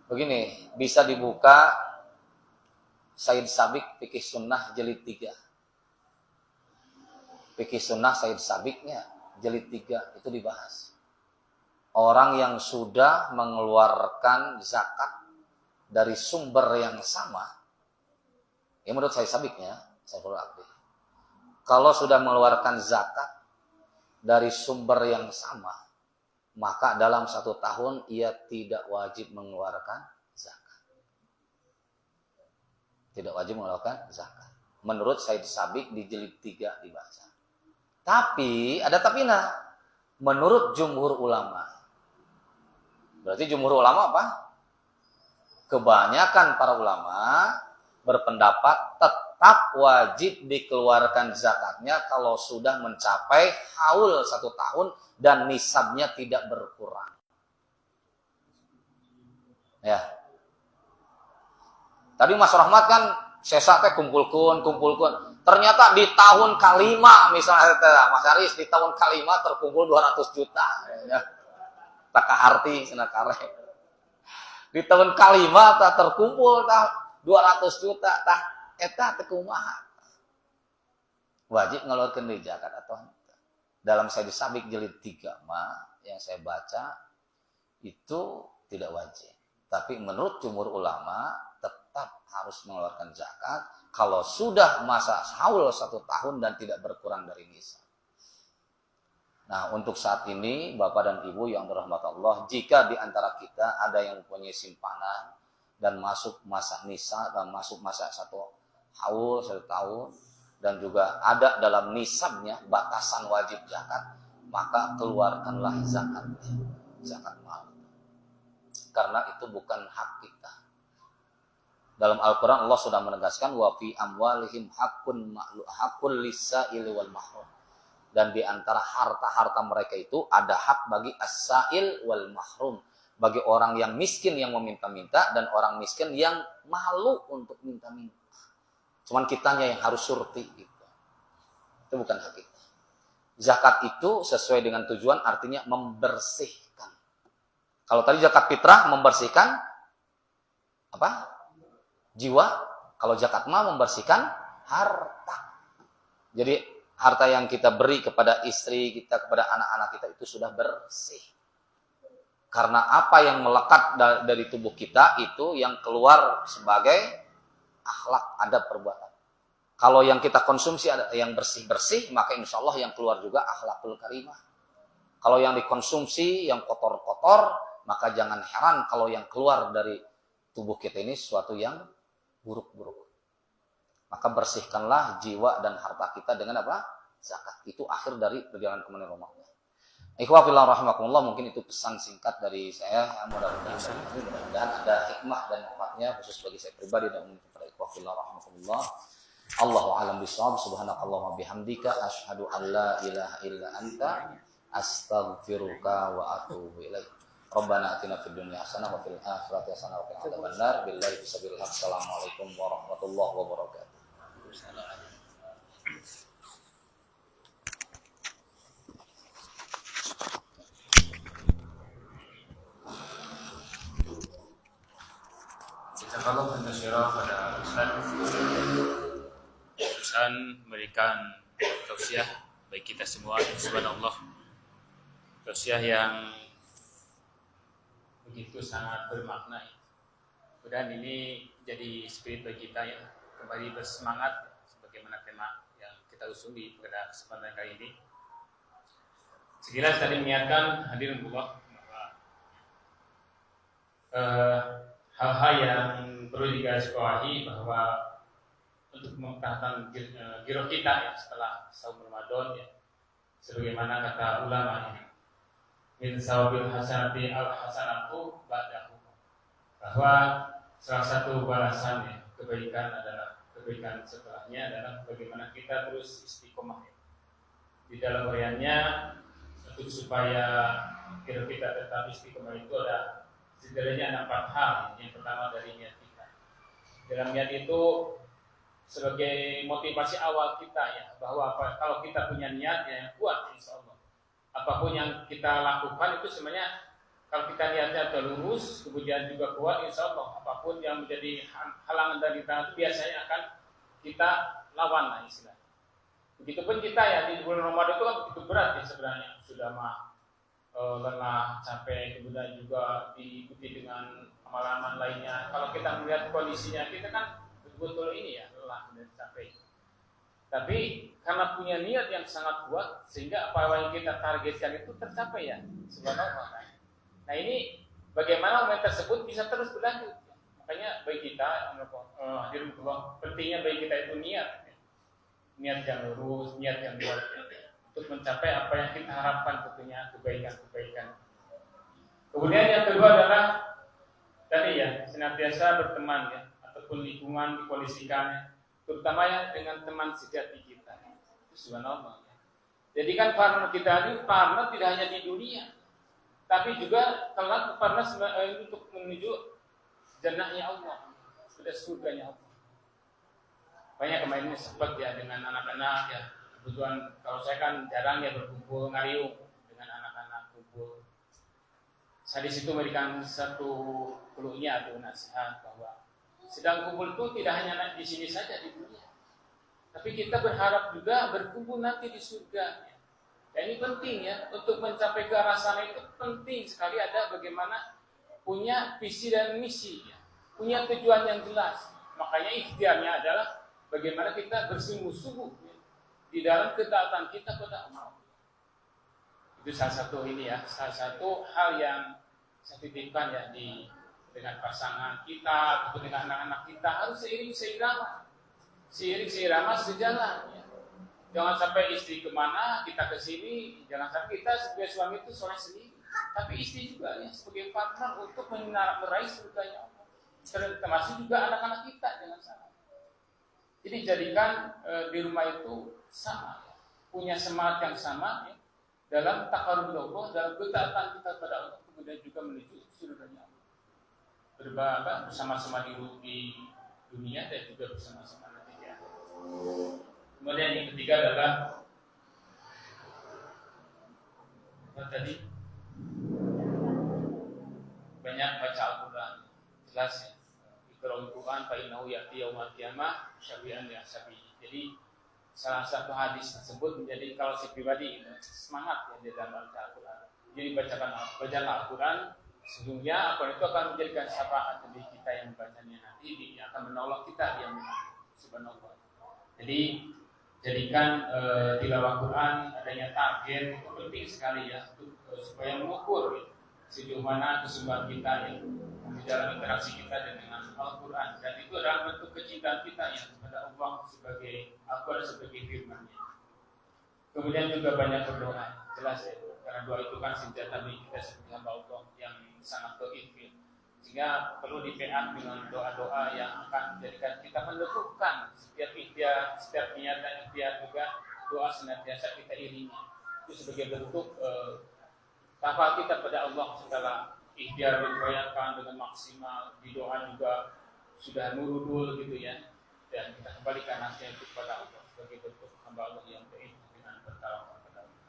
Begini, bisa dibuka Said Sabik Fikih Sunnah jilid 3. Fikih Sunnah Said Sabiknya jilid 3 itu dibahas. Orang yang sudah mengeluarkan zakat dari sumber yang sama, ya menurut Said Sabiknya, saya perlu aktif. Kalau sudah mengeluarkan zakat dari sumber yang sama, maka dalam 1 tahun ia tidak wajib mengeluarkan zakat. Tidak wajib mengeluarkan zakat. Menurut Said Sabik di jilid 3 dibaca. Tapi, ada tapina. Menurut jumhur ulama. Berarti jumhur ulama apa? Kebanyakan para ulama berpendapat tetap wajib dikeluarkan zakatnya kalau sudah mencapai haul 1 tahun dan nisabnya tidak berkurang. Ya. Tadi Mas Rahmat kan sesa teh kumpulkan. Ternyata di tahun kelima misalnya Mas Aris di tahun kelima terkumpul 200 juta. Ya. Tak kaharti cenah kare. Di tahun kelima tak terkumpul 200 juta tah eta teh kumaha? Wajib ngeluarkeun deui zakat atau dalam Said Sabik jilid 3 yang saya baca itu tidak wajib. Tapi menurut jumhur ulama tetap harus mengeluarkan zakat kalau sudah masa haul 1 tahun dan tidak berkurang dari nisab. Nah, untuk saat ini Bapak dan Ibu yang dirahmati Allah, jika di antara kita ada yang mempunyai simpanan dan masuk masa nisab dan masuk masa 1 haul 1 tahun dan juga ada dalam nisabnya batasan wajib zakat, maka keluarkanlah zakatnya, zakat mal. Karena itu bukan hak kita. Dalam Al-Quran Allah sudah menegaskan wa fi amwalihim hakun lis-sa'ili wal mahrum. Dan di antara harta-harta mereka itu ada hak bagi as-sa'il wal mahrum, bagi orang yang miskin yang meminta-minta dan orang miskin yang malu untuk minta-minta. Cuman kitanya yang harus surti gitu. Itu bukan hak kita. Zakat itu sesuai dengan tujuan artinya membersihkan. Kalau tadi zakat fitrah membersihkan apa? Jiwa. Kalau zakat mal membersihkan harta. Jadi harta yang kita beri kepada istri kita, kepada anak-anak kita itu sudah bersih. Karena apa yang melekat dari tubuh kita itu yang keluar sebagai akhlak, adab, perbuatan. Kalau yang kita konsumsi ada yang bersih-bersih, maka insya Allah yang keluar juga akhlakul karimah. Kalau yang dikonsumsi yang kotor-kotor, maka jangan heran kalau yang keluar dari tubuh kita ini sesuatu yang buruk-buruk. Maka bersihkanlah jiwa dan harta kita dengan apa? Zakat. Itu akhir dari perjalanan kemenuhan Ramadan. Ikhwah fillah rahimakumullah, mungkin itu pesan singkat dari saya. Mudah-mudahan ada hikmah dan manfaatnya khusus bagi saya pribadi dan untuk para ikhwah fillah rahimakumullah. Allahu a'lam bishawab. Subhanakallahumma bihamdika asyhadu an la ilaha illa anta astaghfiruka wa atubu ilaik. Rabbana atina fid dunya hasanah wa fil akhirati hasanah wa qina adzabannar. Billahi fisabilillah. Assalamualaikum warahmatullahi wabarakatuh. Jazakallah khairan pada Ustaz memberikan tausiah bagi kita semua. Subhanallah, tausiah yang begitu sangat bermakna. Dan ini jadi spirit bagi kita ya, kembali bersemangat sebagaimana tema yang kita usung pada kesempatan kali ini. Sekilas tadi mengingatkan hadirin Allah bahwa hal-hal yang perlu digarisbawahi bahwa untuk mempertahankan giroh kita ya setelah saum Ramadan ya, sebagaimana kata ulama ini, min sawabil hasanati al hasanatu ba'dahu, bahwa salah satu balasan ya, kebaikan adalah kebaikan setelahnya adalah bagaimana kita terus istiqomah ya. Di dalam hariannya untuk supaya giroh kita tetap istiqomah itu ada setidaknya 4 hal. Yang pertama dari niat kita. Dalam niat itu sebagai motivasi awal kita ya, bahwa kalau kita punya niat yang kuat, insya Allah apapun yang kita lakukan itu sebenarnya kalau kita niatnya lurus, kemudian juga kuat, insya Allah apapun yang menjadi halangan dari kita itu biasanya akan kita lawan lah istilahnya. Begitupun kita ya di bulan Ramadan itu kan begitu berat ya sebenarnya, sudah lelah, capek, kemudian juga diikuti dengan amalan lainnya. Kalau kita melihat kondisinya kita kan betul-betul ini ya, lelah dan capek. Tapi karena punya niat yang sangat kuat sehingga apa yang kita targetkan itu tercapai ya, subhanallah. Nah ini bagaimana momen tersebut bisa terus berlanjut. Makanya bagi kita hadirin Allah, pentingnya bagi kita itu niat ya. Niat yang lurus, niat yang kuat ya, untuk mencapai apa yang kita harapkan, tentunya kebaikan-kebaikan. Kemudian yang kedua adalah tadi ya, senantiasa berteman ya, ataupun lingkungan dikondisikan, terutama ya dengan teman sejati kita. Itu subhanallah ya. Jadi kan partner kita ini partner tidak hanya di dunia, tapi juga kelak partner untuk menuju jannahnya Allah, sudah surganya Allah. Banyak kemarin ini sempat ya dengan anak-anak ya. Kebetulan kalau saya kan jarang ya berkumpul ngariung dengan anak-anak kumpul. Saya di situ memberikan satu clue-nya atau nasihat bahwa sedang kumpul itu tidak hanya di sini saja di dunia, tapi kita berharap juga berkumpul nanti di surga. Ya, ini penting ya, untuk mencapai ke arah sana itu penting sekali ada bagaimana punya visi dan misi, ya, punya tujuan yang jelas. Makanya ikhtiarnya adalah bagaimana kita bersungguh-sungguh ya, di dalam ketaatan kita kepada Allah. Itu salah satu ini ya, salah satu hal yang saya titipkan ya dengan pasangan kita atau dengan anak-anak kita harus seiring seirama sejalan ya. Jangan sampai istri kemana kita ke sini, jangan sampai kita sebagai suami itu soleh sendiri, tapi istri juga ya sebagai partner untuk meraih surganya Allah. Termasuk juga anak-anak kita, jangan salah. Jadi jadikan di rumah itu sama ya, punya semangat yang sama ya, dalam taqarrub Allah, dalam ketaatan kita kepada Allah, kemudian juga menuju surganya Allah. Bersama-sama di dunia dan juga bersama-sama nanti di akhirat. Kemudian yang ketiga adalah apa tadi? Banyak baca Al-Quran. Jelas ya. Iqra'ul Quran fa innahu ya'ti yaumal qiyamah syafi'an li ashabihi. Jadi salah satu hadis tersebut menjadi kalau si pribadi semangat ya di dalam baca Al-Quran. Jadi bacakan Al-Quran. Sesungguhnya Al-Quran itu akan menjadikan syafaat bagi kita yang membacanya nanti, dia akan menolong kita yang subhanallah. Jadi jadikan tilawah Quran adanya target itu penting sekali ya untuk supaya mengukur ya, sejauh mana kesungguhan kita ya di dalam interaksi kita dengan Al-Quran, dan itu adalah bentuk kecintaan kita ya kepada Allah sebagai Al-Quran sebagai firman-Nya. Kemudian juga banyak berdoa, jelas ya, karena doa itu kan senjata bagi kita sebagai hamba Allah yang sangat tauhid, sehingga perlu di-PA dengan doa-doa yang akan menjadikan kita meneguhkan setiap ikhtiar, setiap niat dan ikhtiar juga doa senantiasa kita iringi. Itu sebagai bentuk tawakal kita pada Allah. Segala ikhtiar diupayakan dengan maksimal, di doa juga sudah nurudul gitu ya, dan kita kembalikan nasihat itu kepada Allah sebagai bentuk hamba Allah yang tauhid dengan bertawakal kepada Allah.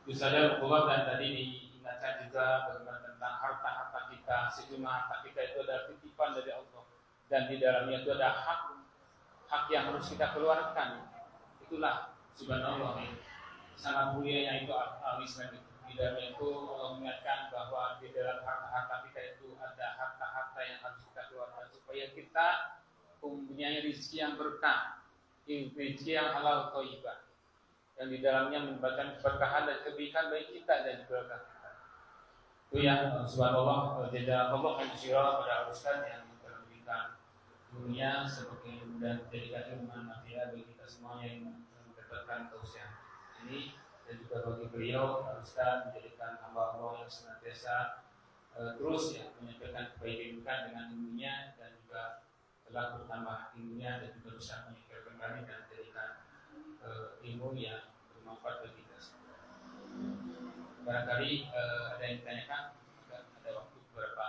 Itu saja Allah. Dan tadi diingatkan juga bagaimana tentang harta-harta kita. Sejumlah harta kita itu adalah titipan dari Allah. dan di dalamnya itu ada hak yang harus kita keluarkan. Itulah subhanallah ya. Sangat mulianya itu al-Islam itu. Di dalamnya itu Allah mengingatkan bahwa di dalam harta kita itu ada harta-harta yang harus kita keluarkan supaya kita mempunyai rezeki yang berkah, rezeki yang halal thayyibah, yang di dalamnya menyebabkan keberkahan dan kebaikan bagi kita dan keluarga kita. Itu yang subhanallah jazakallahu khairan pada ustaz yang memberikan dunia sebagai dan jadikan ilmu nafi'ah bagi kita semuanya yang mendapatkan tausiah ini, dan juga bagi beliau ustaz menjadikan hamba Allah yang senantiasa terus ya menyampaikan kebaikan dengan ilmunya, dan juga telah bertambah ilmunya dan juga bisa menyampaikan kembali dan menjadikan ilmu yang bermanfaat bagi kita semua. Barangkali ada yang ditanyakan, ada waktu beberapa,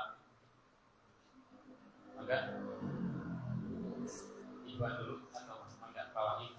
maka Iwan dulu atau maka Pak Wahyu.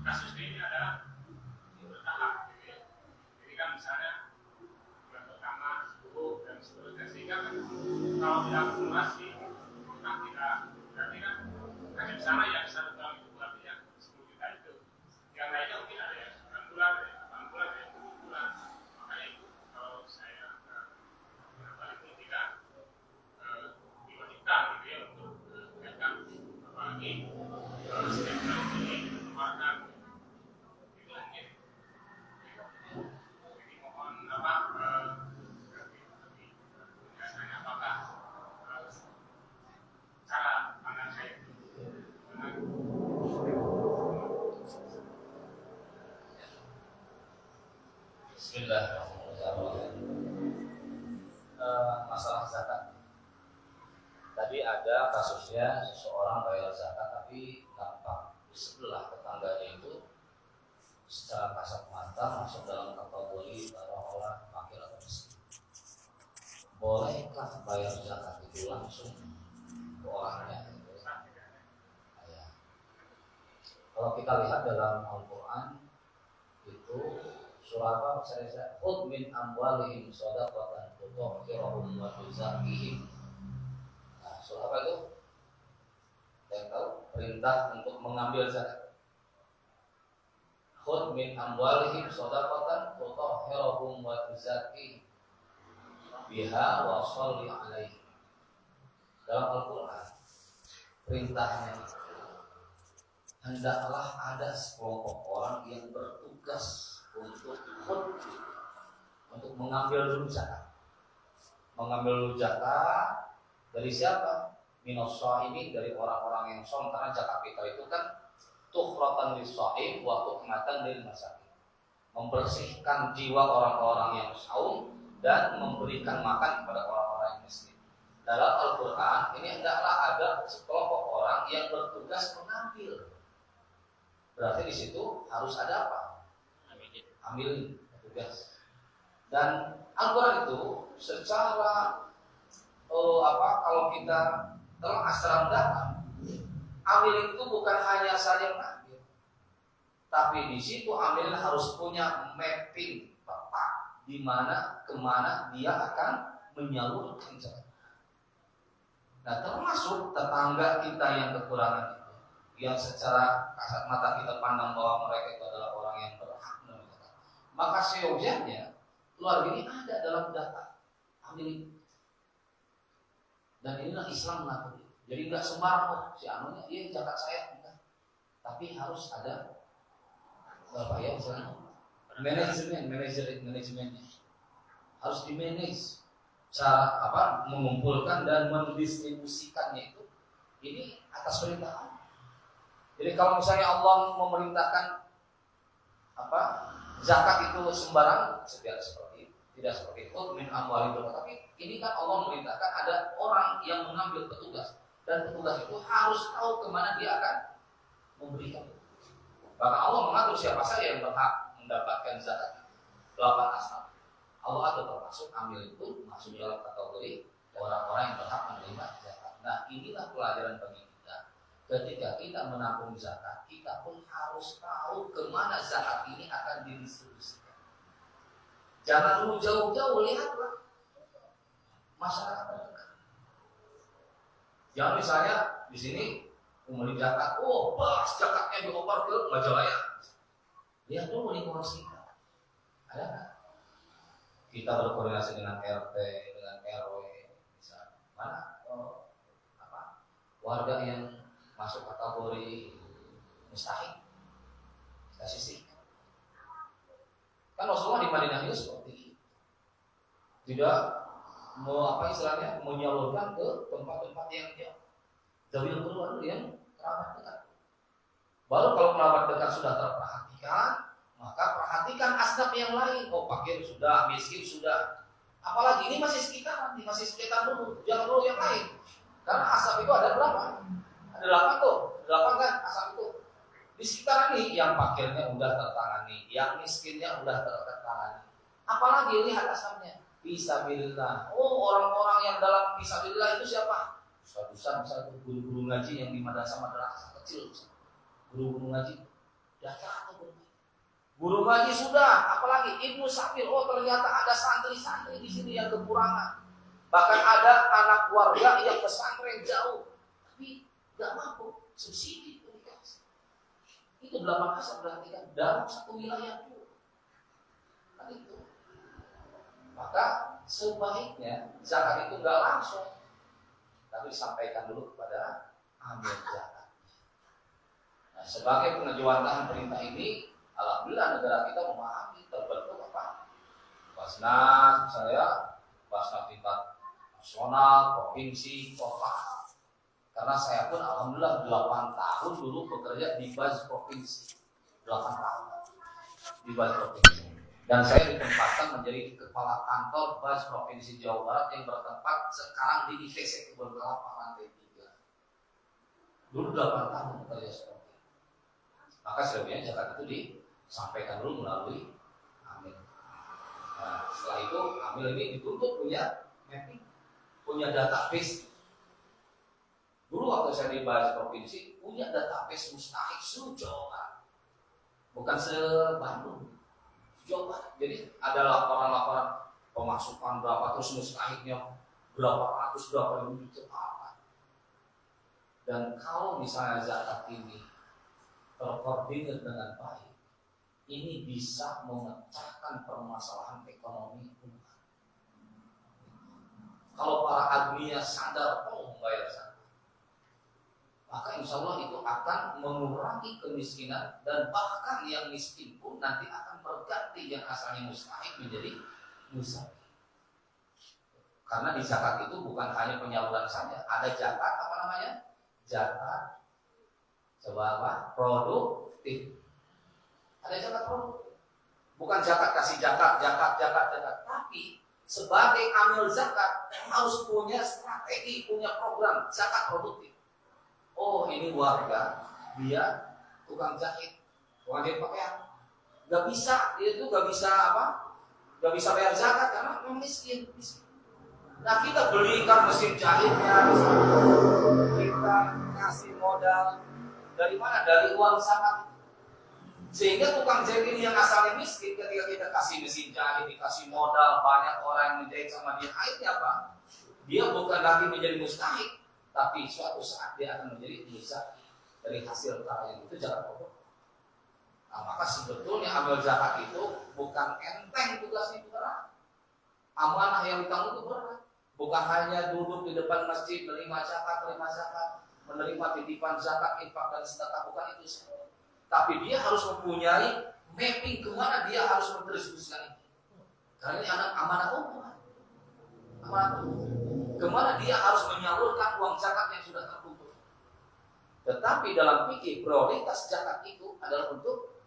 Kasusnya ini adalah bertahap, gitu ya. Jadi kan misalnya bulan pertama 10 dan seterusnya, sehingga kan kalau tidak akumulasi kita tidak, berarti kan hanya di sana ya 1 tahun itu berarti yang 10 juta itu, yang lainnya mungkin ada yang 9 bulan, ada yang 8 bulan, ada yang 7 bulan. Makanya itu kalau saya paling tidak diwajibkan gitu ya untuk menyiapkan apalagi setiap bulan ini mengeluarkan itu mungkin. Jadi mohon biasanya apakah cara pandang saya itu benar? Bismillahirrahmanirrahim. Masalah zakat. Tadi ada kasusnya seseorang bayar zakat tapi nampak di sebelah tetangganya itu secara kasat mata masuk dalam kategori orang-orang fakir atau miskin. Bolehkah bayar zakat itu langsung ke orangnya? Ya. Kalau kita lihat dalam Al-Quran itu surah apa? Misalnya, "Khudh min amwalihim shadaqatan tutahhiruhum wa tuzakkihim." Nah, surah apa itu? Yang tahu? Perintah untuk mengambil zakat. Khudh min amwalihim shadaqatan tutahhiruhum wa tuzakkihim biha wa sholli alaihim. Dalam Al-Quran perintahnya itu hendaklah ada sekelompok orang yang bertugas untuk mengambil dulu zakat. Mengambil dulu zakat dari siapa? Minos sha'imin, dari orang-orang yang shaim, karena zakat fitrah itu kan tukhratan lis-sha'im wa tuhmatan lil masakin. Membersihkan jiwa orang-orang yang saum dan memberikan makan kepada orang-orang yang miskin. Dalam Al-Quran ini hendaklah ada sekelompok orang yang bertugas mengambil. Berarti di situ harus ada apa? Ambil tugas. Dan Al-Quran itu secara kalau kita telah dalam data, amil itu bukan hanya saja mengambil, tapi di situ amil harus punya mapping peta di mana kemana dia akan menyalurkan zakat. Nah, termasuk tetangga kita yang kekurangan itu, yang secara kasat mata kita pandang bahwa mereka itu adalah orang yang berhak menerima zakat, maka seyogianya keluarga ini ada dalam data amil itu. Dan inilah Islam mengakui. Jadi nggak sembarang si anunya, iya zakat saya enggak. Tapi harus ada apa ya misalnya manajemennya harus dimanage, cara mengumpulkan dan mendistribusikannya itu ini atas perintah Allah. Jadi kalau misalnya Allah memerintahkan zakat itu sembarang, tidak seperti itu min amwalihim, tapi ini kan Allah memerintahkan ada orang yang mengambil petugas, dan petugas itu harus tahu kemana dia akan memberikan. Bahkan Allah mengatur siapa saja yang berhak mendapatkan zakat. 8 asnaf. Allah ada termasuk amil itu masuk dalam kategori orang-orang yang berhak menerima zakat. Nah, inilah pelajaran bagi kita. Ketika kita menampung zakat, kita pun harus tahu kemana zakat ini akan didistribusikan. Jangan dulu jauh-jauh, lihatlah masyarakat terdekat. Jangan misalnya di sini membeli zakat, pas zakatnya dioper ke Majalaya. Lihat dulu lingkungan kita, ada nggak? Kita berkoordinasi dengan RT, dengan RW, misalnya mana warga yang masuk kategori mustahik, kita sisihkan. Kan Rasulullah di Madinah itu seperti itu. Tidak menyalurkan ke tempat-tempat yang jauh. Zawil keluar yang kerabat dekat. Baru kalau kerabat dekat sudah terperhatikan, maka perhatikan asnaf yang lain. Oh, fakir sudah, miskin sudah. Apalagi ini masih sekitar dulu, jangan dulu yang lain. Karena asnaf itu ada berapa? Ada 8 tuh, 8 kan asnaf itu. Di sekitar ini yang fakirnya udah tertangani, yang miskinnya udah tertangani. Apalagi lihat asnafnya. Fisabilillah. Oh, orang-orang yang dalam fisabilillah itu siapa? Ustaz-ustaz, guru-guru ngaji yang di madrasah kecil. Guru-guru ngaji. Datang tuh guru ngaji sudah, apalagi Ibnu Sabil. Oh, ternyata ada santri-santri di sini yang kekurangan. Bahkan ada anak warga yang pesantren jauh, tapi nggak mampu subsidi itu dikasih. Itu 8 asal berarti kan dalam satu wilayah itu. Kan itu. Maka sebaiknya zakat itu nggak langsung, tapi disampaikan dulu kepada amil zakat. Nah, sebagai pengejuantahan perintah ini, alhamdulillah negara kita memahami terbentuk Basnas, misalnya Basnas tingkat nasional, provinsi, kota. Karena saya pun alhamdulillah 8 tahun dulu bekerja di Bas provinsi, 8 tahun di Bas provinsi. Dan saya ditempatkan menjadi kepala kantor Bas provinsi Jawa Barat yang bertempat sekarang di ITC Kebun Kelapa lantai 3. Dulu 8 tahun bekerja seperti itu. Maka selebihnya zakat itu disampaikan dulu melalui amil. Nah, setelah itu amil ini dituntut punya mapping, punya database. Dulu waktu saya di Bas provinsi punya database mustahik seluruh Jawa Barat, bukan se-Bandung. Jawa. Jadi ada laporan-laporan pemasukan berapa, terus mustahiknya berapa ratus, berapa ribu juta apa. Dan kalau misalnya zakat ini terkoordinir dengan baik, ini bisa memecahkan permasalahan ekonomi umat. Kalau para agniya sadar membayar zakat, maka insya Allah itu akan mengurangi kemiskinan, dan bahkan yang miskin pun nanti akan berganti yang asalnya mustahik menjadi musafir. Karena di zakat itu bukan hanya penyaluran saja, ada zakat zakat produktif. Ada zakat produktif. Bukan zakat kasih zakat, tapi sebagai amil zakat harus punya strategi, punya program zakat produktif. Oh, ini warga, dia tukang jahit pakaian, dia itu nggak bisa bayar zakat karena memang miskin. Nah kita belikan mesin jahitnya, kita kasih modal dari mana? Dari uang zakat. Sehingga tukang jahit ini yang asalnya miskin, ketika kita kasih mesin jahit, dikasih modal, banyak orang yang menjahit sama dia, akhirnya apa? Dia bukan lagi menjadi mustahik, tapi suatu saat dia akan menjadi mustahik dari hasil karya itu zakat pokok. Nah, maka sebetulnya ambil zakat itu bukan enteng tugasnya, itu berat. Amanah yang ditanggung itu berat. Bukan hanya duduk di depan masjid menerima zakat, menerima titipan zakat, infak dan sedekah, bukan itu saja. Tapi dia harus mempunyai mapping kemana dia harus mendistribusikan itu. Karena ini amanah umum. Amanah umum. Kemana dia harus menyalurkan uang zakat yang sudah terkumpul. Tetapi dalam fikih prioritas zakat itu adalah untuk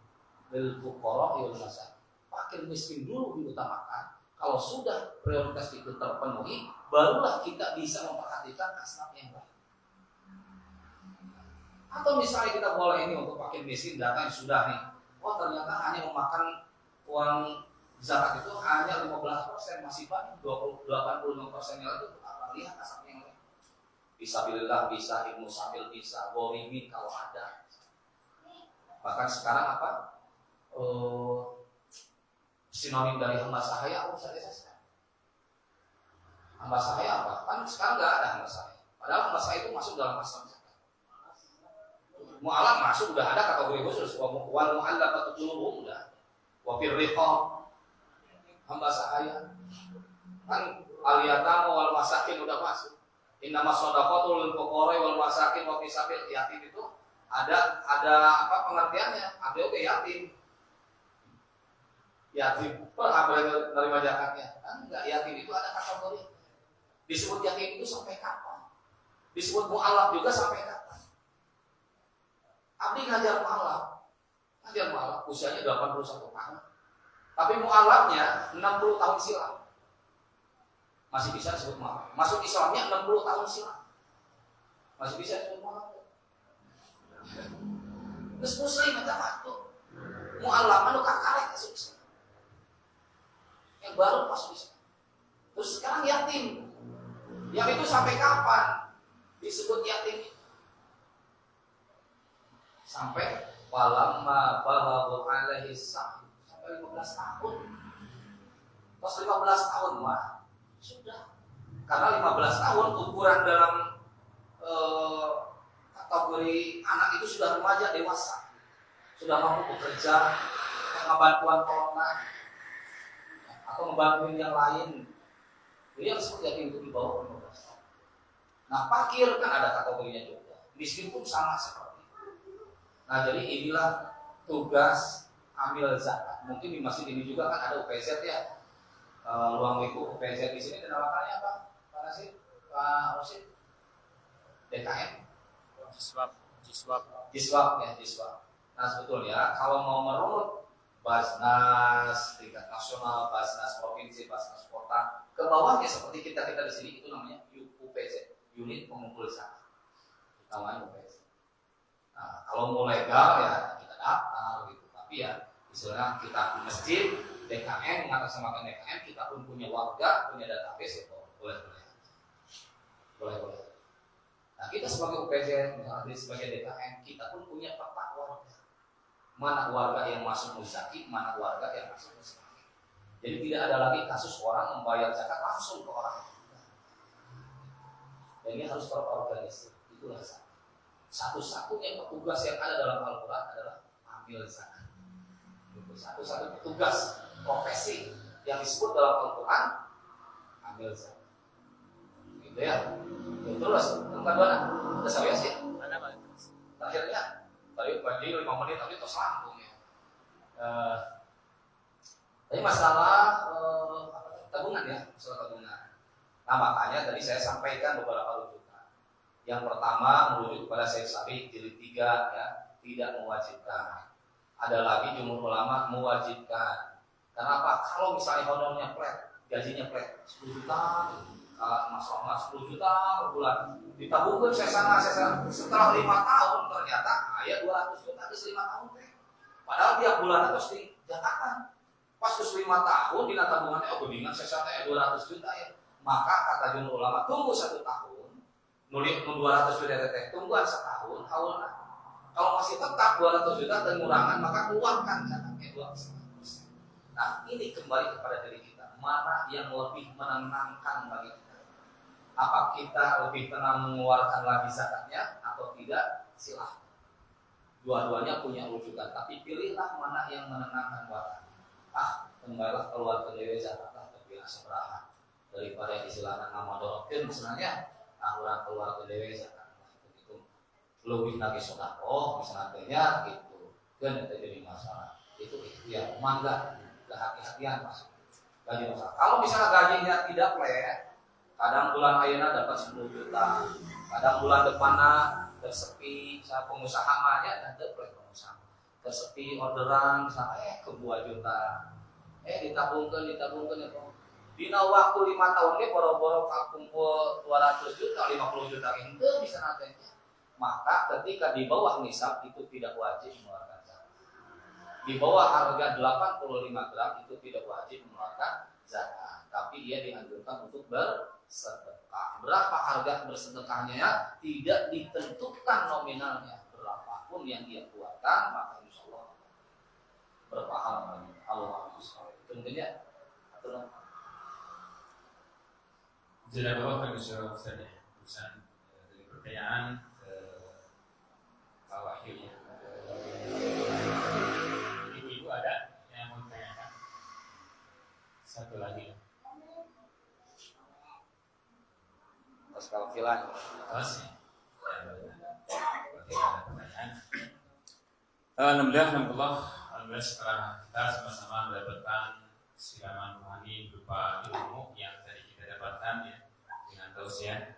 lil fuqara wal masakin. Fakir miskin dulu diutamakan. Kalau sudah prioritas itu terpenuhi, barulah kita bisa memperhatikan asnaf yang lain. Atau misalnya kita boleh ini untuk fakir miskin, data yang sudah nih, oh ternyata hanya memakan uang zakat itu hanya 15%, masih banyak 85% yang itu apa? Lihat asnaf yang lain. Fisabilillah bisa, ilmu sambil bisa, gorimin kalau ada. Bahkan sekarang apa? Sinonim dari hamba sahaya apa saja. Hamba sahaya apa? Kan sekarang nggak ada hamba sahaya. Padahal hamba sahaya itu masuk dalam asal zakat. Mu'alaf masuk udah ada kategori khusus. Wal mu'allafatu qulubuhum udah. Wa fir riqab hamba sahaya. Kan al-yatama wal masakin udah masuk. Innamas shadaqatu lil fuqara wal masakin wa fi sabil yatim itu ada apa pengertiannya? Ada oke yatim. Yatim berapa menerima zakatnya? Kan enggak, yatim itu ada kategori. Disebut yatim itu sampai kapan? Disebut mu'alaf juga sampai kapan? Abdi ngajar mu'alaf usianya 81 tahun. Tapi mu'alafnya 60 tahun silam. Masih bisa disebut mu'alaf. Masuk Islamnya 60 tahun silam. Masih bisa disebut mu'alaf. Terus muslim minta waktu. Mu'alaf anu kakarek masuk Islam. Yang baru masuk Islam. Terus sekarang yatim. Yang itu sampai kapan disebut yatim? Sampai walamma balagha alaihi sampai 15 tahun. Pas 15 tahun mah sudah. Karena 15 tahun ukuran dalam kategori anak itu sudah remaja dewasa. Sudah mampu bekerja, bantuan corona atau membantu yang lain. Jadi yang disebut yatim itu di bawah 15 tahun. Nah, fakir kan ada kategorinya juga. Miskin pun sama seperti itu. Nah, jadi inilah tugas ambil zakat. Mungkin di masjid ini juga kan ada UPZ ya. Ruang lingkup UPZ di sini dinamakannya apa? Pak Nasir, Pak Rosid, DKM, Jiswab. Nah, sebetulnya kalau mau merunut Basnas tingkat nasional, Basnas provinsi, Basnas kota, ke bawahnya seperti kita di sini itu namanya UPZ, unit pengumpul zakat. Namanya UPZ. Nah, kalau mau legal ya kita daftar gitu, tapi ya misalnya kita di masjid, DKM mengatasnamakan DKM, kita pun punya warga, punya database itu boleh. Nah, kita sebagai UPZ, misalnya sebagai DKM, kita pun punya peta warga. Mana warga yang masuk muzaki, mana warga yang masuk mustahik. Jadi tidak ada lagi kasus orang membayar zakat langsung ke orang. Dan ini harus terorganisir. Itulah zakat. Satu-satunya petugas yang ada dalam Al-Quran adalah ambil zakat. Satu-satunya petugas profesi yang disebut dalam Al-Quran ambil zakat. Gitu ya. Terus yang kedua, udah saya sih. Mana Pak? Akhirnya tadi pagi 5 menit tapi terus langsung ya. Tapi masalah tabungan ya, masalah tabungan. Nah, makanya tadi saya sampaikan beberapa rujukan. Yang pertama merujuk kepada Syekh Sabiq jilid 3 ya, tidak mewajibkan. Ada lagi jumhur ulama mewajibkan. Kenapa? Kalau misalnya honornya flat, gajinya flat 10 juta, masalah 10 juta per bulan, ditabungkan saya sana setelah 5 tahun ternyata ayat 200 juta habis 5 tahun teh. Padahal tiap bulan harus dicatatkan. Pas terus 5 tahun di tabungannya, oh beningan saya sana 200 juta ya. Maka kata jumhur ulama tunggu 1 tahun, nulis 200 juta teh tungguan setahun, haulna. Kalau masih tetap 200 juta pengurangan maka keluarkan zakatnya 2,5%. Nah ini kembali kepada diri kita, mana yang lebih menenangkan bagi kita? Apa kita lebih tenang mengeluarkan lagi zakatnya atau tidak? Silahkan. Dua-duanya punya rujukan, tapi pilihlah mana yang menenangkan buat Anda. Kembalilah keluar ke dewe zakat tapi seberapa daripada istilahnya nama dorokin sebenarnya orang keluar ke dewe zakat begitu lebih lagi sedekah misalnya gitu kan jadi masalah itu ya mangga kehati-hatian mas gaji masalah. Kalau misalnya gajinya tidak flat, kadang bulan ayeuna dapat 10 juta, kadang bulan depannya tersepi, saya pengusaha mahnya dan flat pengusaha tersepi orderan misalnya ke 2 juta, ditabungkan ya dina waktu 5 tahun ini boro-boro kumpul 200 juta, 50 juta itu bisa nanti. Maka ketika di bawah nisab itu tidak wajib mengeluarkan zakat. Di bawah harga 85 gram itu tidak wajib mengeluarkan zakat, tapi dia dianjurkan untuk bersedekah. Berapa harga bersedekahnya tidak ditentukan nominalnya, berapapun yang dia keluarkan maka insya Allah berpahala Allah tentunya. Jadi Bapak bisa saja urusan dari pertanyaan Pak Wahyu ya. Ibu ada yang mau ditanyakan? Satu lagi. Sekali filan. Terus ya. Ada pertanyaan. Alhamdulillah setelah kita sama-sama mendapatkan siraman rohani berupa ilmu yang tadi kita dapatkan ya dengan tausiah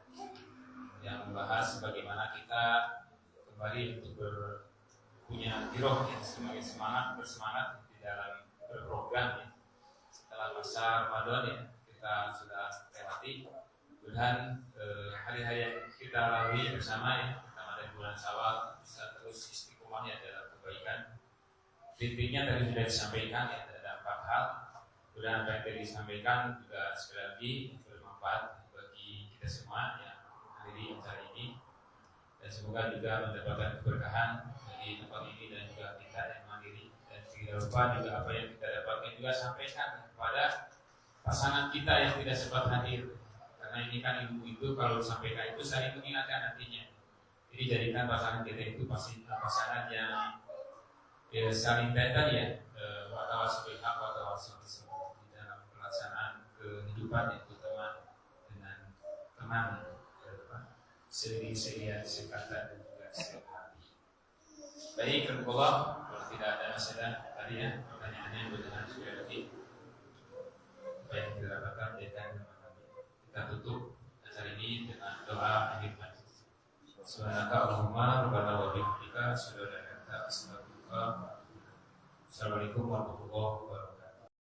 yang membahas bagaimana kita kembali untuk punya giroh yang semakin bersemangat di dalam berprogram ya. Setelah masa Ramadan ya kita sudah lewati, mudah-mudahan hari-hari yang kita lalui bersama ya pertama dari bulan Syawal bisa terus istiqomah ya dalam kebaikan. Intinya tadi sudah disampaikan ya ada 4 hal. Mudah apa yang tadi disampaikan juga sekali lagi bermanfaat bagi kita semua yang hadir acara ini dan semoga juga mendapatkan keberkahan dari tempat ini dan juga kita yang mandiri dan tidak lupa juga apa yang kita dapatkan juga sampaikan kepada pasangan kita yang tidak sempat hadir karena ini kan ilmu itu kalau disampaikan itu saling mengingatkan nantinya. Jadi jadikan pasangan kita itu pasti pasangan yang saling kaitan ya watawasul bil haq watawasul bis sabr di dalam pelaksanaan kehidupan itu teman dengan teman seri-serian sekata dan juga sekali. Baik, kalau tidak ada masalah tadi ya pertanyaannya mudah-mudahan sudah lebih apa yang kita dapatkan dan kita tutup acara ini dengan doa akhir majlis. Subhanaka Allahumma rabbana wa bihamdika asyhadu an la ilaha illa anta astaghfiruka wa atubu ilaik. Assalamualaikum warahmatullahi wabarakatuh.